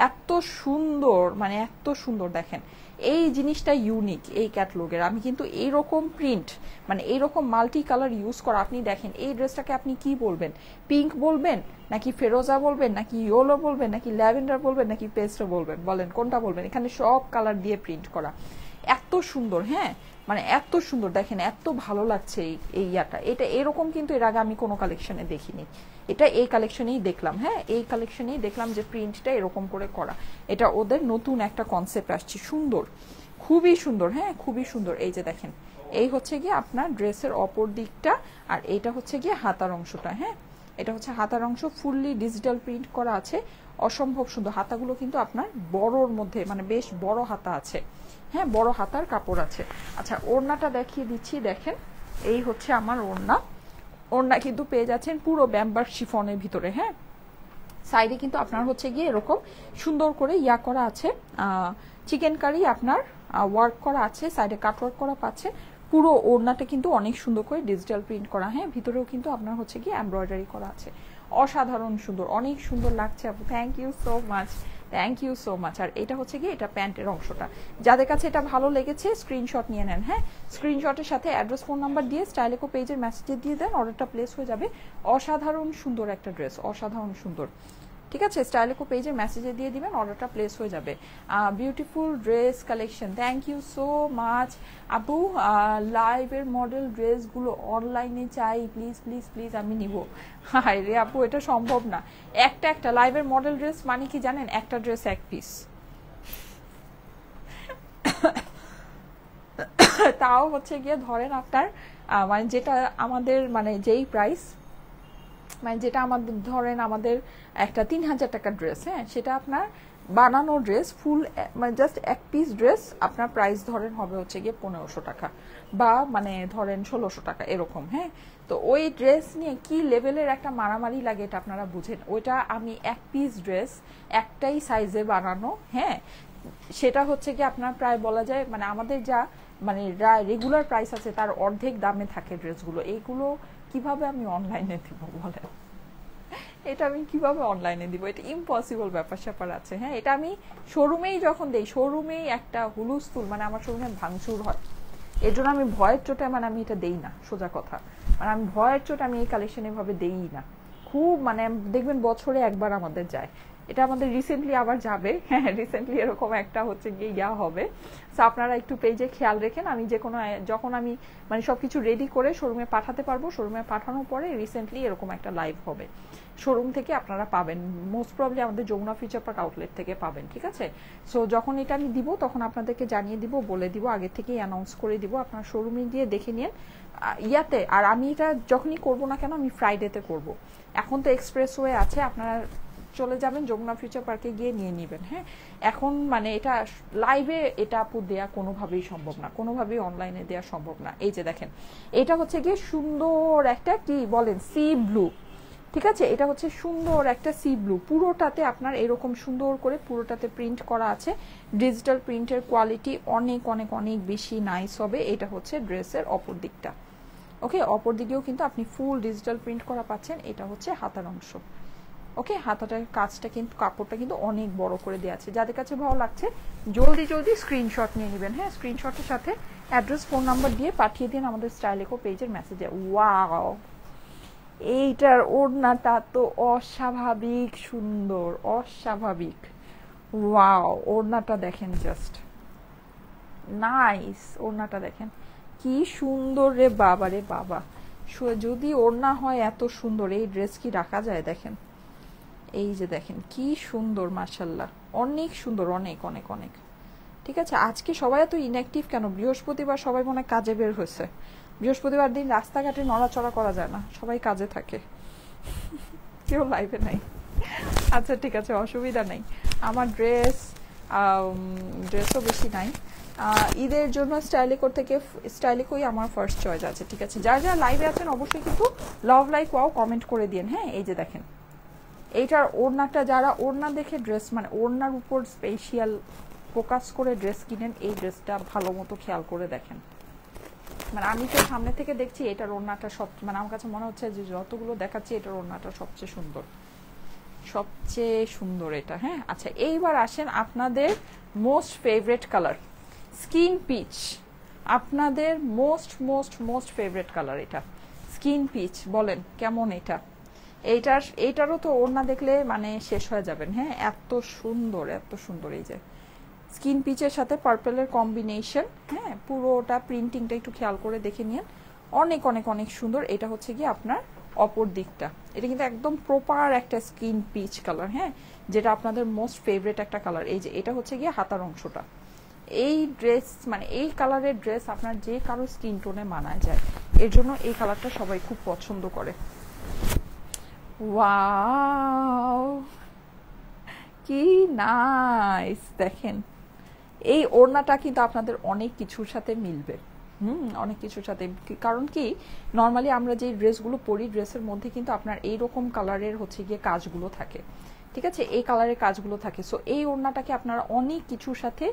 Speaker 1: এত সুন্দর, মানে এত সুন্দর। দেখেন এই জিনিসটা ইউনিক এই ক্যাটালগের। আমি কিন্তু এইরকম প্রিন্ট মানে এইরকম মাল্টি কালার ইউজ করা, আপনি দেখেন এই ড্রেসটাকে আপনি কি বলবেন, পিঙ্ক বলবেন নাকি ফেরোজা বলবেন নাকি ইয়েলো বলবেন নাকি ল্যাভেন্ডার বলবেন নাকি পেস্টও বলবেন, বলেন কোনটা বলবেন? এখানে সব কালার দিয়ে প্রিন্ট করা, এত সুন্দর। হ্যাঁ, মানে এত সুন্দর, দেখেন এত ভালো লাগছে এই ইয়াটা। এটা এরকম কিন্তু এর আগে আমি কোনো কালেকশনে দেখিনি, এটা এই কালেকশনেই দেখলাম। হ্যাঁ, এই কালেকশনেই দেখলাম যে প্রিন্টটা এরকম করে করা, এটা ওদের নতুন একটা কনসেপ্ট আসছে, সুন্দর, খুবই সুন্দর। হ্যাঁ, খুবই সুন্দর। এই যে দেখেন, এই হচ্ছে গিয়ে আপনার ড্রেসের অপর দিকটা, আর এইটা হচ্ছে গিয়ে হাতার অংশটা। হ্যাঁ, এটা হচ্ছে হাতার অংশ, ফুললি ডিজিটাল প্রিন্ট করা আছে, অসম্ভব সুন্দর। হাতাগুলো কিন্তু আপনার বড়র মধ্যে, মানে বেশ বড় হাতা আছে। হ্যাঁ, বড় হাতার কাপড় আছে। আচ্ছা, ওড়নাটা দেখিয়ে দিচ্ছি, দেখেন এই হচ্ছে আমার ওড়না। ওড়না কিন্তু পেয়ে যাচ্ছেন পুরো ব্যাম্বার শিফনের ভিতরে। হ্যাঁ, সাইডে কিন্তু আপনার হচ্ছে গিয়ে এরকম সুন্দর করে ইয়া করা আছে, চিকেন কারি আপনার ওয়ার্ক করা আছে, সাইডে কাট ওয়ার্ক করা পাচ্ছে। পুরো ওড়নাটা কিন্তু অনেক সুন্দর করে ডিজিটাল প্রিন্ট করা। হ্যাঁ, ভিতরেও কিন্তু আপনার হচ্ছে গিয়ে এমব্রয়ডারি করা আছে, অসাধারণ সুন্দর, অনেক সুন্দর লাগছে আপু, thank you so much, thank you so much. আর এটা হচ্ছে কি, এটা প্যান্টের অংশটা। যাদের কাছে এটা ভালো লেগেছে স্ক্রিনশট নিয়ে নেন, হ্যাঁ। স্ক্রিনশটের সাথে অ্যাড্রেস, ফোন নাম্বার দিয়ে স্টাইলেকো পেজের মেসেজে দিয়ে দেন, অর্ডারটা প্লেস হয়ে যাবে। অসাধারণ সুন্দর একটা ড্রেস, অসাধারণ সুন্দর, ঠিক আছে। স্টাইলেকো পেজের মেসেজে দিয়ে দিবেন, অর্ডারটা প্লেস হয়ে যাবে। Beautiful dress collection, thank you so much আপু। লাইভের মডেল ড্রেসগুলো অনলাইনে চাই প্লিজ প্লিজ প্লিজ, আমি নিব। হায় রে আপু, এটা সম্ভব না। একটা লাইভের মডেল ড্রেস মানে কি জানেন, একটা ড্রেস এক পিস, তাও হচ্ছে গিয়ে ধরেন আপনার মানে যেটা আমাদের মানে যেই প্রাইস, মানে যেটা আমাদের ধরেন আমাদের একটা 3000 টাকার ড্রেস, হ্যাঁ, সেটা আপনার বানানো ড্রেস ফুল মানে জাস্ট এক পিস ড্রেস আপনার প্রাইস ধরেন হবে হচ্ছে গিয়ে 1500 টাকা বা মানে ধরেন 1600 টাকা এরকম, হ্যাঁ। তো ওই ড্রেস নিয়ে কি লেভেলের একটা মারামারি লাগে এটা আপনারা বুঝেন। ওইটা আমি এক পিস ড্রেস একটাই সাইজে বানানো, হ্যাঁ, সেটা হচ্ছে কি আপনার প্রায় বলা যায় মানে আমাদের যা মানে রেগুলার প্রাইস আছে তার অর্ধেক দামে থাকে ড্রেসগুলো। এইগুলো কিভাবে আমি অনলাইনে দিব বলেন, এটা আমি কিভাবে অনলাইনে দিব, এটা ইম্পসিবল ব্যাপার স্যাপার আছে, হ্যাঁ। এটা আমি শোরুমেই যখন দেই, শোরুমেই একটা হুলুস্থুল, মানে আমার শোরুমে ভাঙচুর হয়, এর জন্য আমি ভয়ের চোটে মানে আমি এটা দেই না, সোজা কথা। মানে আমি ভয়ের চোটে আমি এই কালেকশন এভাবে দেই না, খুব মানে দেখবেন বছরে একবার আমাদের যায়। এটা আমাদের রিসেন্টলি আবার যাবে, হ্যাঁ, রিসেন্টলি এরকম একটা হচ্ছে গিয়ে ইয়া হবে। সো আপনারা একটু পেজে খেয়াল রেখেন, আমি যে কোনো যখন আমি মানে সবকিছু রেডি করে শোরুমে পাঠাতে পারবো, শোরুমে পাঠানোর পরে রিসেন্টলি এরকম একটা লাইভ হবে শোরুম থেকে, আপনারা পাবেন মোস্ট প্রবলি আমাদের যমুনা ফিউচার পার্ক আউটলেট থেকে পাবেন, ঠিক আছে। সো যখন এটা আমি দিব তখন আপনাদেরকে জানিয়ে দিব, বলে দিব, আগে থেকেই অ্যানাউন্স করে দিব, আপনারা শোরুমে গিয়ে দেখে নিন ইয়াতে। আর আমি এটা যখনই করব না কেন আমি ফ্রাইডেতে করব। এখন তো এক্সপ্রেসওয়ে আছে, আপনারা চলে যাবেন যমুনা ফিউচার পার্কে গিয়ে নিয়ে নেবেন, হ্যাঁ। এখন মানে এটা লাইভে এটা আপু দেয়া কোনোভাবেই সম্ভব না, কোনোভাবেই অনলাইনে দেওয়া সম্ভব না। এই যে দেখেন, এটা হচ্ছে গিয়ে সুন্দর একটা কি বলেন সি ব্লু, ঠিক আছে। এটা হচ্ছে সুন্দর একটা সি ব্লু, পুরোটাতে আপনার এরকম সুন্দর করে পুরোটাতে প্রিন্ট করা আছে। ডিজিটাল প্রিন্টের কোয়ালিটি অনেক অনেক অনেক বেশি নাইস হবে। এটা হচ্ছে ড্রেসের অপর দিকটা, ওকে। অপর দিকেও কিন্তু আপনি ফুল ডিজিটাল প্রিন্ট করা পাচ্ছেন। এটা হচ্ছে হাতার অংশ, ওকে। হাতাটার কাজটা কিন্তু কাপড়টা কিন্তু অনেক বড় করে দেওয়া আছে। যাদের কাছে ভালো লাগছে জলদি জলদি স্ক্রিনশট নিয়ে নেবেন, হ্যাঁ। স্ক্রিনশটের সাথে অ্যাড্রেস, ফোন নাম্বার দিয়ে পাঠিয়ে দিন আমাদের স্টাইলেকো পেজের মেসেজে। ওয়াও, এইটার ওড়নাটা তো অস্বাভাবিক সুন্দর, অস্বাভাবিক। ওয়াও, ওড়নাটা দেখেন, জাস্ট নাইস। ওড়নাটা দেখেন কি সুন্দর রে বাবা রে বাবা। যদি ওড়না হয় এত সুন্দর, এই ড্রেস কি রাখা যায়? দেখেন, এই যে দেখেন কি সুন্দর, মাশাল্লাহ, অনেক সুন্দর, অনেক অনেক অনেক, ঠিক আছে। আজকে সবাই এত ইনঅ্যাক্টিভ কেন? বৃহস্পতিবার, সবাই মনে হয় কাজে বের হয়েছে। বৃহস্পতিবার দিন রাস্তাঘাটে নড়াচড়া করা যায় না, সবাই কাজে থাকে, কেউ লাইভে নাই। আচ্ছা ঠিক আছে, অসুবিধা নেই। আমার ড্রেসও বেশি নাই। ঈদের জন্য স্টাইলেকো থেকে, স্টাইলেকোই আমার ফার্স্ট চয়েস আছে, ঠিক আছে। যারা যারা লাইভে আছেন অবশ্যই কিন্তু লাভ লাইক ওয়াও কমেন্ট করে দিন, হ্যাঁ। এই যে দেখেন, এইটার ওড়নাটা, যারা ওড়না দেখে ড্রেস মানে ওড়নার উপর স্পেশাল ফোকাস করে ড্রেস কিনেন, এই ড্রেসটা ভালো মতো খেয়াল করে দেখেন। মানে আমি তো সামনে থেকে দেখছি এটার ওড়নাটা সব, মানে আমার কাছে মনে হচ্ছে যে যতগুলো দেখাচ্ছি এটার ওড়নাটা সবচেয়ে সুন্দর, সবচেয়ে সুন্দর এটা, হ্যাঁ। আচ্ছা, এইবার আসেন আপনাদের most favourite colour, skin peach. আপনাদের most most most favourite colour এটা স্কিন পিচ। বলেন কেমন এটা? এইটারও তো ওড়না দেখলে মানে শেষ হয়ে যাবেন, হ্যাঁ। এত সুন্দর, এত সুন্দর। এই যে স্কিন পিচের সাথে পার্পেলের কম্বিনেশন, হ্যাঁ। পুরোটা প্রিন্টিংটা একটু খেয়াল করে দেখে নিন, অনেক অনেক অনেক সুন্দর। এটা হচ্ছে কি আপনার অপর দিকটা, এটা কিন্তু একদম প্রপার একটা স্কিন পিচ কালার, হ্যাঁ, যেটা আপনাদের মোস্ট ফেভারিট একটা কালার। এই যে এটা হচ্ছে গিয়ে হাতার অংশটা। এই ড্রেস মানে এই কালারের ড্রেস আপনার যে কারো স্কিন টোনে মানায় যায়, এর জন্য এই কালারটা সবাই খুব পছন্দ করে। ওয়াও, কি নাইস। দেখেন এই ওড়নাটা কিন্তু আপনাদের অনেক কিছুর সাথে মিলবে, অনেক কিছুর সাথে। কারণ কি, নর্মালি আমরা যে ড্রেসগুলো পরি, ড্রেসের মধ্যে কিন্তু আপনার এইরকম কালারের হচ্ছে গিয়ে কাজগুলো থাকে, ঠিক আছে। এই কালারের কাজগুলো থাকে। সো এই ওড়নাটাকে আপনারা অনেক কিছুর সাথে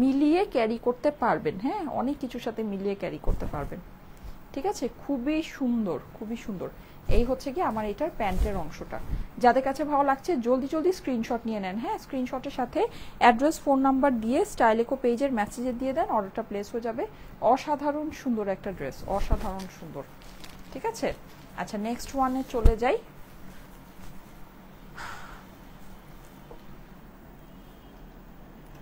Speaker 1: মিলিয়ে ক্যারি করতে পারবেন, হ্যাঁ, অনেক কিছুর সাথে মিলিয়ে ক্যারি করতে পারবেন, ঠিক আছে। খুবই সুন্দর, খুবই সুন্দর। এই হচ্ছে কি আমার এটার প্যান্টের অংশটা। যাদের কাছে ভালো লাগছে জলদি জলদি স্ক্রিনশট নিয়ে নেন, হ্যাঁ। স্ক্রিনশটের সাথে অ্যাড্রেস, ফোন নাম্বার দিয়ে স্টাইলেকো পেজের মেসেজে দিয়ে দেন, অর্ডারটা প্লেস হয়ে যাবে। অসাধারণ সুন্দর একটা ড্রেস, অসাধারণ সুন্দর, ঠিক আছে। আচ্ছা নেক্সট ওয়ানে চলে যাই।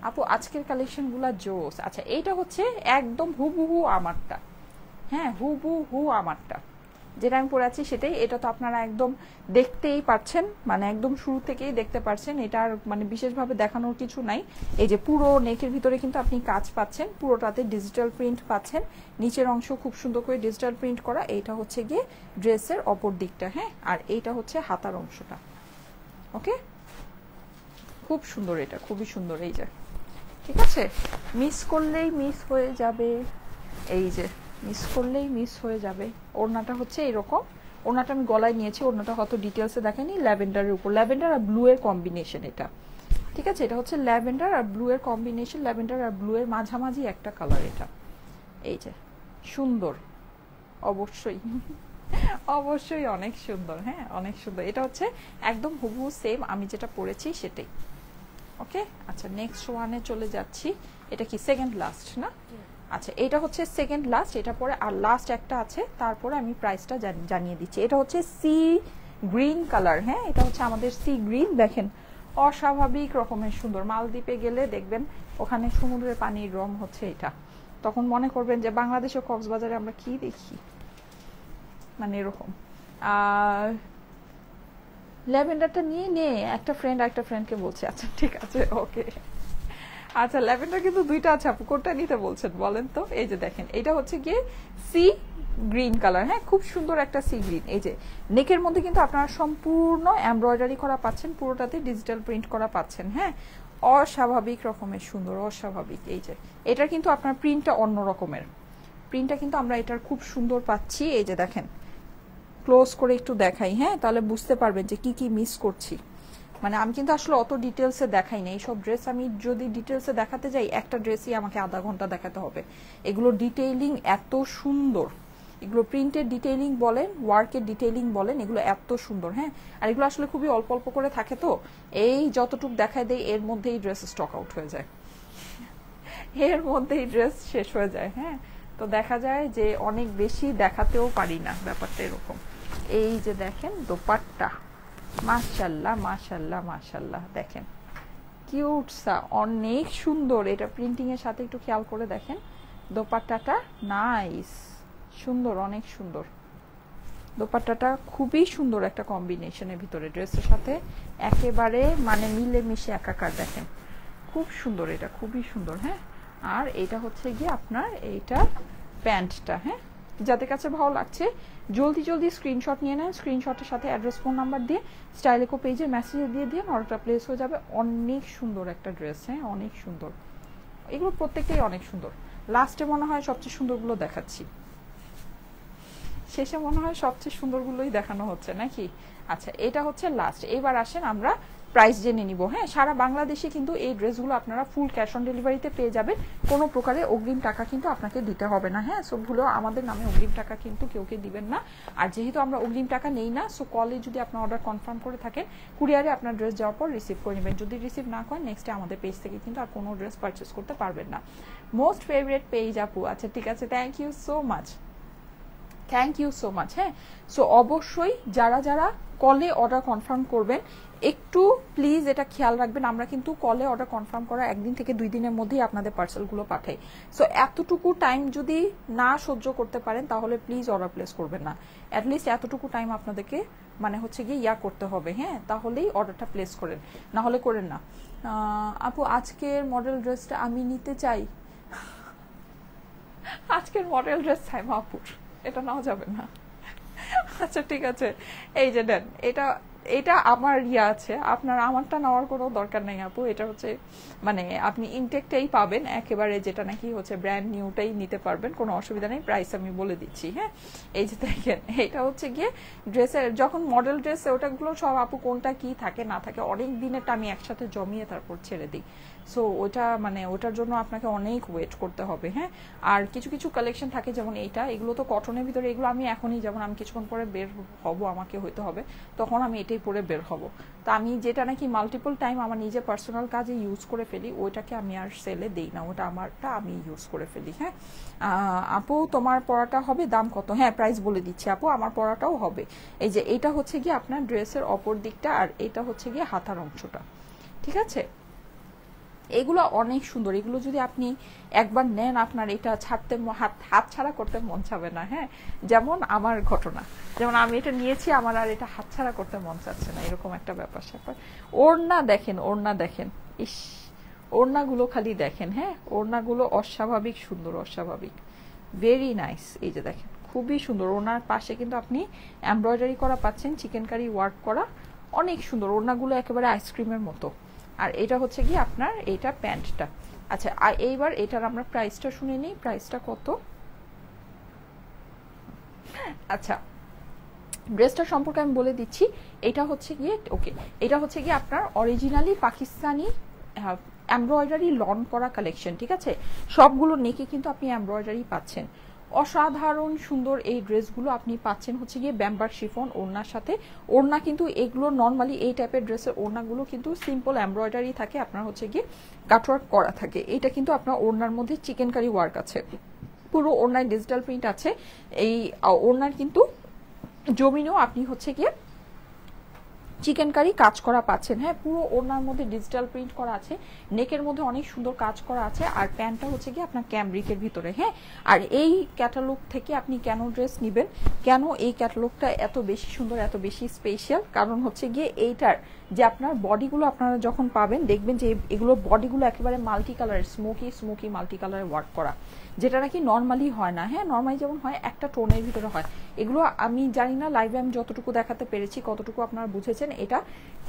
Speaker 1: আপু আজকের কালেকশনগুলো জোস। আচ্ছা এইটা হচ্ছে একদম হুবহু আমারটা, হ্যাঁ হুবহু আমারটা, যেটা আমি পরে আছি সেটাই। এটা তো আপনারা একদম দেখতেই পাচ্ছেন, মানে একদম শুরু থেকেই দেখতে পাচ্ছেন। এটার মানে বিশেষভাবে দেখানোর কিছু নাই। এই যে পুরো নেকের ভিতরে কিন্তু আপনি কাজ পাচ্ছেন, পুরোটাতে ডিজিটাল প্রিন্ট পাচ্ছেন, নিচের অংশ খুব সুন্দর করে ডিজিটাল প্রিন্ট করা। এইটা হচ্ছে গিয়ে ড্রেসের অপর দিকটা, হ্যাঁ। আর এইটা হচ্ছে হাতার অংশটা, ওকে। খুব সুন্দর, এটা খুবই সুন্দর। এই যে ঠিক আছে, মিস করলেই মিস হয়ে যাবে, এই যে মিস করলেই মিস হয়ে যাবে। ওড়নাটা হচ্ছে এরকম, ওড়নাটা আমি গলায় নিয়েছি, ওড়নাটা কত ডিটেলসে দেখেনি, ল্যাভেন্ডারের উপর, ল্যাভেন্ডার আর ব্লু এর কম্বিনেশন এটা, ঠিক আছে। এটা হচ্ছে ল্যাভেন্ডার আর ব্লু এর কম্বিনেশন, ল্যাভেন্ডার আর ব্লু এর মাঝামাঝি একটা কালার এটা। এই যে সুন্দর, অবশ্যই অবশ্যই অনেক সুন্দর, হ্যাঁ অনেক সুন্দর। এটা হচ্ছে একদম হুবহু সেম আমি যেটা পরেছি সেটাই, ওকে। আচ্ছা নেক্সট ওয়ানে চলে যাচ্ছি। এটা কি সেকেন্ড লাস্ট না? আচ্ছা এটা হচ্ছে সেকেন্ড লাস্ট, এটা পরে আর লাস্ট একটা আছে, তারপরে আমি প্রাইসটা জানিয়ে দিচ্ছি। এটা হচ্ছে সি গ্রিন কালার, হ্যাঁ এটা হচ্ছে আমাদের সি গ্রিন। দেখেন অস্বাভাবিক রকমের সুন্দর। মালদ্বীপে গেলে দেখবেন ওখানে সমুদ্রের পানির রং হচ্ছে এটা, তখন মনে করবেন যে বাংলাদেশের কক্সবাজারে আমরা কি দেখি, মানে এরকম। আর ল্যাভেন্ডারটা নিয়ে নে, একটা ফ্রেন্ডকে বলছে। আচ্ছা ঠিক আছে, ওকে। আচ্ছা ল্যাভেন্ডার কিন্তু দুইটা আছে আপু, কোনটা নিতে বলছেন বলেন তো? এই যে দেখেন এটা হচ্ছে গিয়ে সি গ্রিন কালার, হ্যাঁ খুব সুন্দর একটা সি গ্রিন। এই যে নেকের মধ্যে কিন্তু আপনারা সম্পূর্ণ এমব্রয়ডারি করা পাচ্ছেন, পুরোটাতে ডিজিটাল প্রিন্ট করা পাচ্ছেন, হ্যাঁ অস্বাভাবিক রকমের সুন্দর, অস্বাভাবিক। এই যে এটার কিন্তু আপনার প্রিন্টটা অন্য রকমের, প্রিন্টটা কিন্তু আমরা এটার খুব সুন্দর পাচ্ছি। এই যে দেখেন ক্লোজ করে একটু দেখাই, হ্যাঁ তাহলে বুঝতে পারবেন যে কি কি মিস করছি। মানে আমি কিন্তু আসলে অত ডিটেলসে দেখাই না এইসব ড্রেস। আমি যদি ডিটেলসে দেখাতে যাই একটা ড্রেসই আমাকে আধা ঘন্টা দেখাতে হবে। এগুলো ডিটেইলিং এত সুন্দর, এগুলো প্রিন্টের ডিটেইলিং বলেন, ওয়ার্কের ডিটেইলিং বলেন, এগুলো এত সুন্দর, হ্যাঁ। আর এগুলো আসলে খুবই অল্প অল্প করে থাকে, তো এই যতটুক দেখায় দেয় এর মধ্যেই ড্রেস স্টক আউট হয়ে যায়, এর মধ্যেই ড্রেস শেষ হয়ে যায়, হ্যাঁ। তো দেখা যায় যে অনেক বেশি দেখাতেও পারি না, ব্যাপারটা এরকম। এই যে দেখেন দোপাট্টা, মাশাল্লাহ মাশাল্লাহ মাশাল্লাহ, দেখেন কিউট সা, অনেক সুন্দর। এটা প্রিন্টিং এর সাথে একটু খেয়াল করে দেখেন, দোপাট্টাটা নাইস, সুন্দর, অনেক সুন্দর। দোপাট্টাটা খুবই সুন্দর একটা কম্বিনেশনের ভিতরে, ড্রেসের সাথে একেবারে মানে মিলে মিশে একাকার। দেখেন খুব সুন্দর, এটা খুবই সুন্দর, হ্যাঁ। আর এটা হচ্ছে গিয়ে আপনার এইটা প্যান্টটা, হ্যাঁ। যাদের কাছে ভালো লাগছে জলদি জলদি স্ক্রিনশট নিয়ে নেন, স্ক্রিনশটের সাথে অ্যাড্রেস, ফোন নাম্বার দিয়ে স্টাইলেকো পেজের মেসেজে দিয়ে দিয়ে অর্ডারটা প্লেস হয়ে যাবে। অনেক সুন্দর একটা ড্রেস, হ্যাঁ অনেক সুন্দর, এগুলো প্রত্যেকটাই অনেক সুন্দর। লাস্টে মনে হয় সবচেয়ে সুন্দরগুলো দেখাচ্ছি, শেষে মনে হয় সবচেয়ে সুন্দরগুলোই দেখানো হচ্ছে নাকি। আচ্ছা এটা হচ্ছে লাস্ট। এবার আসেন আমরা প্রাইস জেনে নিব, হ্যাঁ। সারা বাংলাদেশে কিন্তু এই ড্রেসগুলো আপনারা ফুল ক্যাশ অন ডেলিভারিতে পেয়ে যাবেন, কোনো প্রকারে অগ্রিম টাকা কিন্তু আপনাকে দিতে হবে না, হ্যাঁ। সো ভুলেও আমাদের নামে অগ্রিম টাকা কিন্তু কেউকে দিবেন না। আর যেহেতু আমরা অগ্রিম টাকা নেই না, সো কলে যদি আপনার অর্ডার কনফার্ম করে থাকেন, কুরিয়ারে আপনার ড্রেস যাওয়ার পর রিসিভ করে নেবেন। যদি রিসিভ না করেন নেক্সটে আমাদের পেজ থেকে কিন্তু আর কোনো ড্রেস পারচেস করতে পারবেন না। মোস্ট ফেভারিট পেজ আপু, আচ্ছা ঠিক আছে, thank you so much, thank you so much, হ্যাঁ। সো অবশ্যই যারা যারা কলে অর্ডার কনফার্ম করবেন একটু প্লিজ এটা খেয়াল রাখবেন, আমরা কিন্তু কলে অর্ডার কনফার্ম করা 1 থেকে 2 দিনের মধ্যেই আপনাদের পার্সেলগুলো পাঠাই। সো এতটুকু টাইম যদি না সহ্য করতে পারেন তাহলে প্লিজ অর্ডার প্লেস করবেন না। অ্যাটলিস্ট এতটুকু টাইম আপনাদেরকে মানে হচ্ছে গিয়ে ইয়া করতে হবে, হ্যাঁ তাহলেই অর্ডারটা প্লেস করেন, না হলে করেন না। আপু আজকের মডেল ড্রেসটা আমি নিতে চাই। আজকের মডেল ড্রেস সাইমা আপুর, এটা নেওয়া যাবে না। আচ্ছা ঠিক আছে, এই যে দেন, এটা এটা আমার ইয়ে আছে, আপনার আমারটা নেওয়ার কোনো দরকার নেই আপু। এটা হচ্ছে মানে আপনি ইনটেকটাই পাবেন একেবারে, যেটা নাকি হচ্ছে ব্র্যান্ড নিউটাই নিতে পারবেন, কোনো অসুবিধা নেই। প্রাইস আমি বলে দিচ্ছি, হ্যাঁ। এই যে দেখেন এটা হচ্ছে গিয়ে ড্রেসের, যখন মডেল ড্রেস ওটাগুলো সব আপু কোনটা কি থাকে না থাকে অনেক দিনেরটা আমি একসাথে জমিয়ে তারপর ছেড়ে দিই। সো ওটা মানে ওটার জন্য আপনাকে অনেক ওয়েট করতে হবে। হ্যাঁ, আর কিছু কিছু কালেকশন থাকে যেমন এইটা, এগুলো তো কটনের ভিতরে, এগুলো আমি এখনই যেমন আমি কিছুক্ষণ পরে বের হব, আমাকে হইতে হবে, তখন আমি এটাই পরে বের হব। তো আমি যেটা নাকি মাল্টিপল টাইম আমার নিজের পার্সোনাল কাজে ইউজ করে ফেলি, ওইটাকে আমি আর সেলে দিই না, ওটা আমারটা আমি ইউজ করে ফেলি। হ্যাঁ, আপু তোমার পরাটা হবে দাম কত? হ্যাঁ, প্রাইস বলে দিচ্ছি আপু, আমার পরাটাও হবে। এই যে এটা হচ্ছে গিয়ে আপনার ড্রেসের অপর দিকটা, আর এটা হচ্ছে গিয়ে হাতার অংশটা। ঠিক আছে, এগুলো অনেক সুন্দর, এগুলো যদি আপনি একবার নেন আপনার এটা ছাড়তে হাত ছাড়া করতে মন চাবে না। হ্যাঁ, যেমন আমার ঘটনা, যেমন আমি এটা নিয়েছি, আমার আর এটা হাত ছাড়া করতে মন চাচ্ছে না, এরকম একটা ব্যাপার স্যাপার। ওড়না দেখেন, ওড়না দেখেন, ইস ওড়নাগুলো খালি দেখেন। হ্যাঁ, ওড়নাগুলো অস্বাভাবিক সুন্দর, অস্বাভাবিক, ভেরি নাইস। এই যে দেখেন খুবই সুন্দর, ওড়নার পাশে কিন্তু আপনি এমব্রয়ডারি করা পাচ্ছেন, চিকেন কারি ওয়ার্ক করা, অনেক সুন্দর। ওড়নাগুলো একেবারে আইসক্রিমের মতো। আর এটা হচ্ছে কি আপনার এইটা প্যান্টটা। আচ্ছা, এইবার এটার আমরা প্রাইসটা শুনে নিই, প্রাইসটা কত। আচ্ছা, ড্রেসটা সম্পর্কে আমি বলে দিচ্ছি। এটা হচ্ছে গিয়ে ওকে, এটা হচ্ছে গিয়ে আপনার অরিজিনালি পাকিস্তানি এমব্রয়ডারি লন করা কালেকশন। ঠিক আছে, সবগুলো নেকে কিন্তু আপনি এমব্রয়ডারি পাচ্ছেন, অসাধারণ সুন্দর এই ড্রেসগুলো আপনি পাচ্ছেন হচ্ছে গিয়ে ব্যাম্বার শিফন ওড়নার সাথে। ওড়না কিন্তু এগুলো নর্মালি এই টাইপের ড্রেসের ওড়নাগুলো কিন্তু সিম্পল এমব্রয়ডারি থাকে, আপনার হচ্ছে গিয়ে কাটওয়ার্ক করা থাকে। এটা কিন্তু আপনার ওড়নার মধ্যে চিকেন কারি ওয়ার্ক আছে, পুরো ওড়নায় ডিজিটাল প্রিন্ট আছে। এই ওড়নার কিন্তু জমিনেও আপনি হচ্ছে গিয়ে চিকেন কারি কাজ করা পাচ্ছেন। হ্যাঁ, পুরো ওড়নার মধ্যে ডিজিটাল প্রিন্ট করা আছে, নেকের মধ্যে অনেক সুন্দর কাজ করা আছে, আর প্যান্টটা হচ্ছে গিয়ে আপনার ক্যামব্রিকের ভিতরে। হ্যাঁ, আর এই ক্যাটালগ থেকে আপনি কেন ড্রেস নেবেন, কেন এই ক্যাটালগটা এত বেশি সুন্দর, এত বেশি স্পেশাল, কারণ হচ্ছে গিয়ে এইটার যে আপনার বডিগুলো আপনারা যখন পাবেন দেখবেন যে এগুলো বডিগুলো একেবারে মাল্টি কালারের, স্মোকি মাল্টি কালারের ওয়ার্ক করা, যেটা নাকি নর্মালি হয় না। হ্যাঁ, নর্মালি যেমন হয় একটা টোনের ভিতরে হয়, এগুলো আমি জানি না লাইভে আমি যতটুকু দেখাতে পেরেছি কতটুকু আপনারা বুঝেছেন। এটা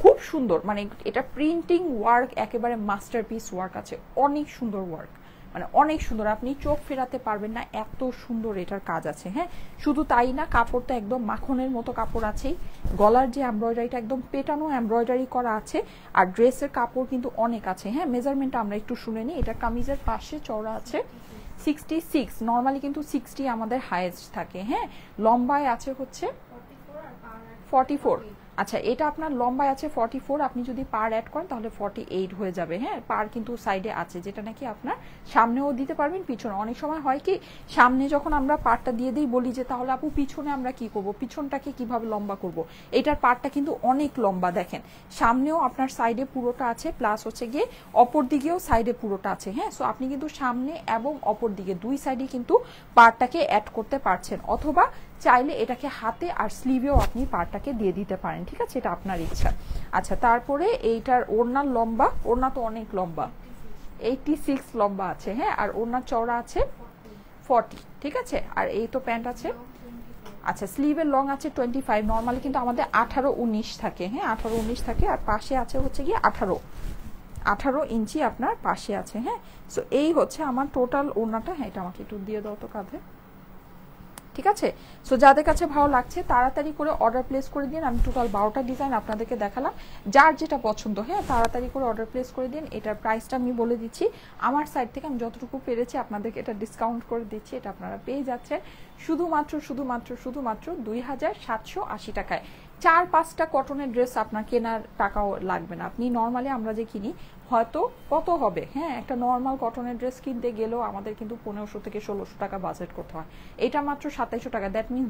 Speaker 1: খুব সুন্দর, মানে এটা প্রিন্টিং ওয়ার্ক একেবারে মাস্টারপিস ওয়ার্ক আছে, অনেক সুন্দর ওয়ার্ক, মানে অনেক সুন্দর, আপনি চোখ ফেরাতে পারবেন না, এত সুন্দর এটার কাজ আছে। হ্যাঁ, শুধু তাই না, কাপড়টা একদম মাখনের মতো কাপড় আছেই, গলার যে এমব্রয়ডারিটা একদম পেটানো এমব্রয়ডারি করা আছে, আর ড্রেসের কাপড় কিন্তু অনেক আছে। হ্যাঁ, মেজারমেন্টটা আমরা একটু শুনে নিই। এটা কামিজের পাশে চওড়া আছে 66, নর্মালি কিন্তু 60 আমাদের হাইয়েস্ট থাকে। হ্যাঁ, লম্বায় আছে হচ্ছে 44। আচ্ছা, এটা আপনার লম্বায় আছে 44, আপনি যদি পার অ্যাড করেন তাহলে 48 হয়ে যাবে। হ্যাঁ, পার কিন্তু সাইডে আছে, যেটা নাকি আপনার সামনেও দিতে পারবেন, পিছনে। অনেক সময় হয় কি, সামনে যখন আমরা পারটা দিয়ে দিই বলি যে তাহলে আপু পিছনে আমরা কি করব, পিছনটাকে কিভাবে লম্বা করব। এটার পারটা কিন্তু অনেক লম্বা, দেখেন সামনেও আপনার সাইডে পুরোটা আছে, প্লাস হচ্ছে গিয়ে অপর দিকেও সাইডে পুরোটা আছে। হ্যাঁ, সো আপনি কিন্তু সামনে এবং অপর দিকে দুই সাইডে কিন্তু পারটাকে অ্যাড করতে পারছেন, অথবা চাইলে এটাকে হাতে আর স্লিভেও আপনি পারটাকে দিয়ে দিতে পারেন। ঠিক আছে, এটা আপনার ইচ্ছা। আচ্ছা, তারপরে এইটার ওড়নার লম্বা, ওড়না তো অনেক লম্বা, 86 লম্বা আছে। হ্যাঁ, আর ওড়নার চওড়া আছে 40। ঠিক আছে, আর এই তো প্যান্ট আছে। আচ্ছা, স্লিভের লং আছে 25, নর্মালি কিন্তু আমাদের 18-19 থাকে। হ্যাঁ, 18-19 থাকে, আর পাশে আছে হচ্ছে গিয়ে 18 ইঞ্চি আপনার পাশে আছে। হ্যাঁ, সো এই হচ্ছে আমার টোটাল ওড়নাটা। হ্যাঁ, এটা আমাকে একটু দিয়ে দাও তো কাঁধে। ঠিক আছে, সো যাদের কাছে ভালো লাগছে তাড়াতাড়ি করে অর্ডার প্লেস করে দিন। আমি টোটাল 12টা ডিজাইন আপনাদেরকে দেখালাম, যার যেটা পছন্দ হ্যাঁ তাড়াতাড়ি করে অর্ডার প্লেস করে দিন। এটার প্রাইসটা আমি বলে দিচ্ছি, আমার সাইড থেকে আমি যতটুকু পেরেছি আপনাদেরকে এটা ডিসকাউন্ট করে দিচ্ছি। এটা আপনারা পেয়ে যাচ্ছেন শুধুমাত্র 2780 টাকায়। 4-5টা কটনের ড্রেস আপনার কেনার টাকাও লাগবে না। আপনি নর্মালি আমরা যে কিনি হয়তো কত হবে, হ্যাঁ একটা নর্মাল কটনের ড্রেস কিনতে গেলেও আমাদের কিন্তু 1500 থেকে 1600 টাকা বাজেট করতে হয়, এটা মাত্র 2700 টাকা। দ্যাট মিনস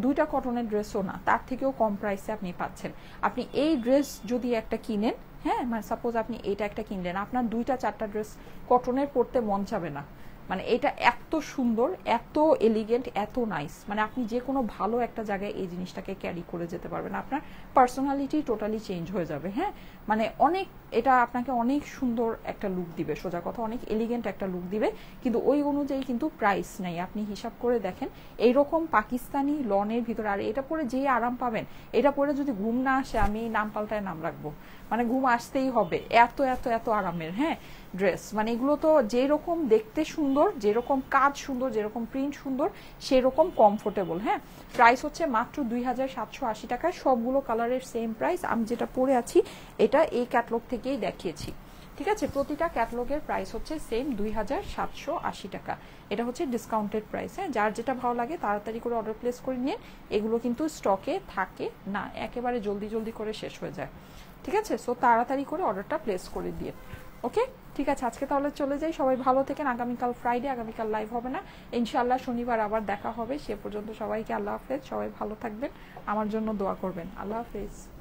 Speaker 1: দুইটা কটনের ড্রেসও না, তার থেকেও কম প্রাইসে আপনি পাচ্ছেন। আপনি এই ড্রেস যদি একটা কিনেন, হ্যাঁ মানে সাপোজ আপনি এটা একটা কিনলেন, আপনার 2-4টা ড্রেস কটনের পরতে মন চাবে না। মানে এটা এত সুন্দর, এত এলিগেন্ট, এত নাইস, মানে আপনি যে কোনো ভালো একটা জায়গায় এই জিনিসটাকে ক্যারি করে যেতে পারবেন, আপনার পার্সোনালিটি টোটালি চেঞ্জ হয়ে যাবে। হ্যাঁ, মানে অনেক, এটা আপনাকে অনেক সুন্দর একটা লুক দিবে, সোজা কথা অনেক এলিগেন্ট একটা লুক দিবে, কিন্তু ওই অনুযায়ী কিন্তু প্রাইস নেই। আপনি হিসাব করে দেখেন, এইরকম পাকিস্তানি লনের ভিতরে, আর এটা পরে যেই আরাম পাবেন, এটা পরে যদি ঘুম না আসে আমি নাম পাল্টায় নাম রাখবো, মানে ঘুম আসতেই হবে, এত এত এত আরামের হ্যাঁ ড্রেস। মানে এগুলো তো যেরকম দেখতে সুন্দর, যেরকম কাজ সুন্দর, যেরকম প্রিন্ট সুন্দর, সেরকম কমফোর্টেবল। হ্যাঁ, প্রাইস হচ্ছে মাত্র 2780 টাকায়, সবগুলো কালারের সেম প্রাইস। আমি যেটা পরে আছি এটা এই ক্যাটালগ থেকেই দেখিয়েছি। ঠিক আছে, প্রতিটা ক্যাটালগের প্রাইস হচ্ছে সেম 2780 টাকা। এটা হচ্ছে ডিসকাউন্টেড প্রাইস। হ্যাঁ, যার যেটা ভালো লাগে তাড়াতাড়ি করে অর্ডার প্লেস করে নিয়ে, এগুলো কিন্তু স্টকে থাকে না, একেবারে জলদি জলদি করে শেষ হয়ে যায়। ঠিক আছে, সো তাড়াতাড়ি করে অর্ডারটা প্লেস করে দিয়ে। ওকে, ঠিক আছে, আজকে তাহলে চলে যাই। সবাই ভালো থেকেন। আগামীকাল ফ্রাইডে, আগামীকাল লাইভ হবে না, ইনশাআল্লাহ শনিবার আবার দেখা হবে। সে পর্যন্ত সবাইকে আল্লাহ হাফেজ। সবাই ভালো থাকবেন, আমার জন্য দোয়া করবেন। আল্লাহ হাফেজ।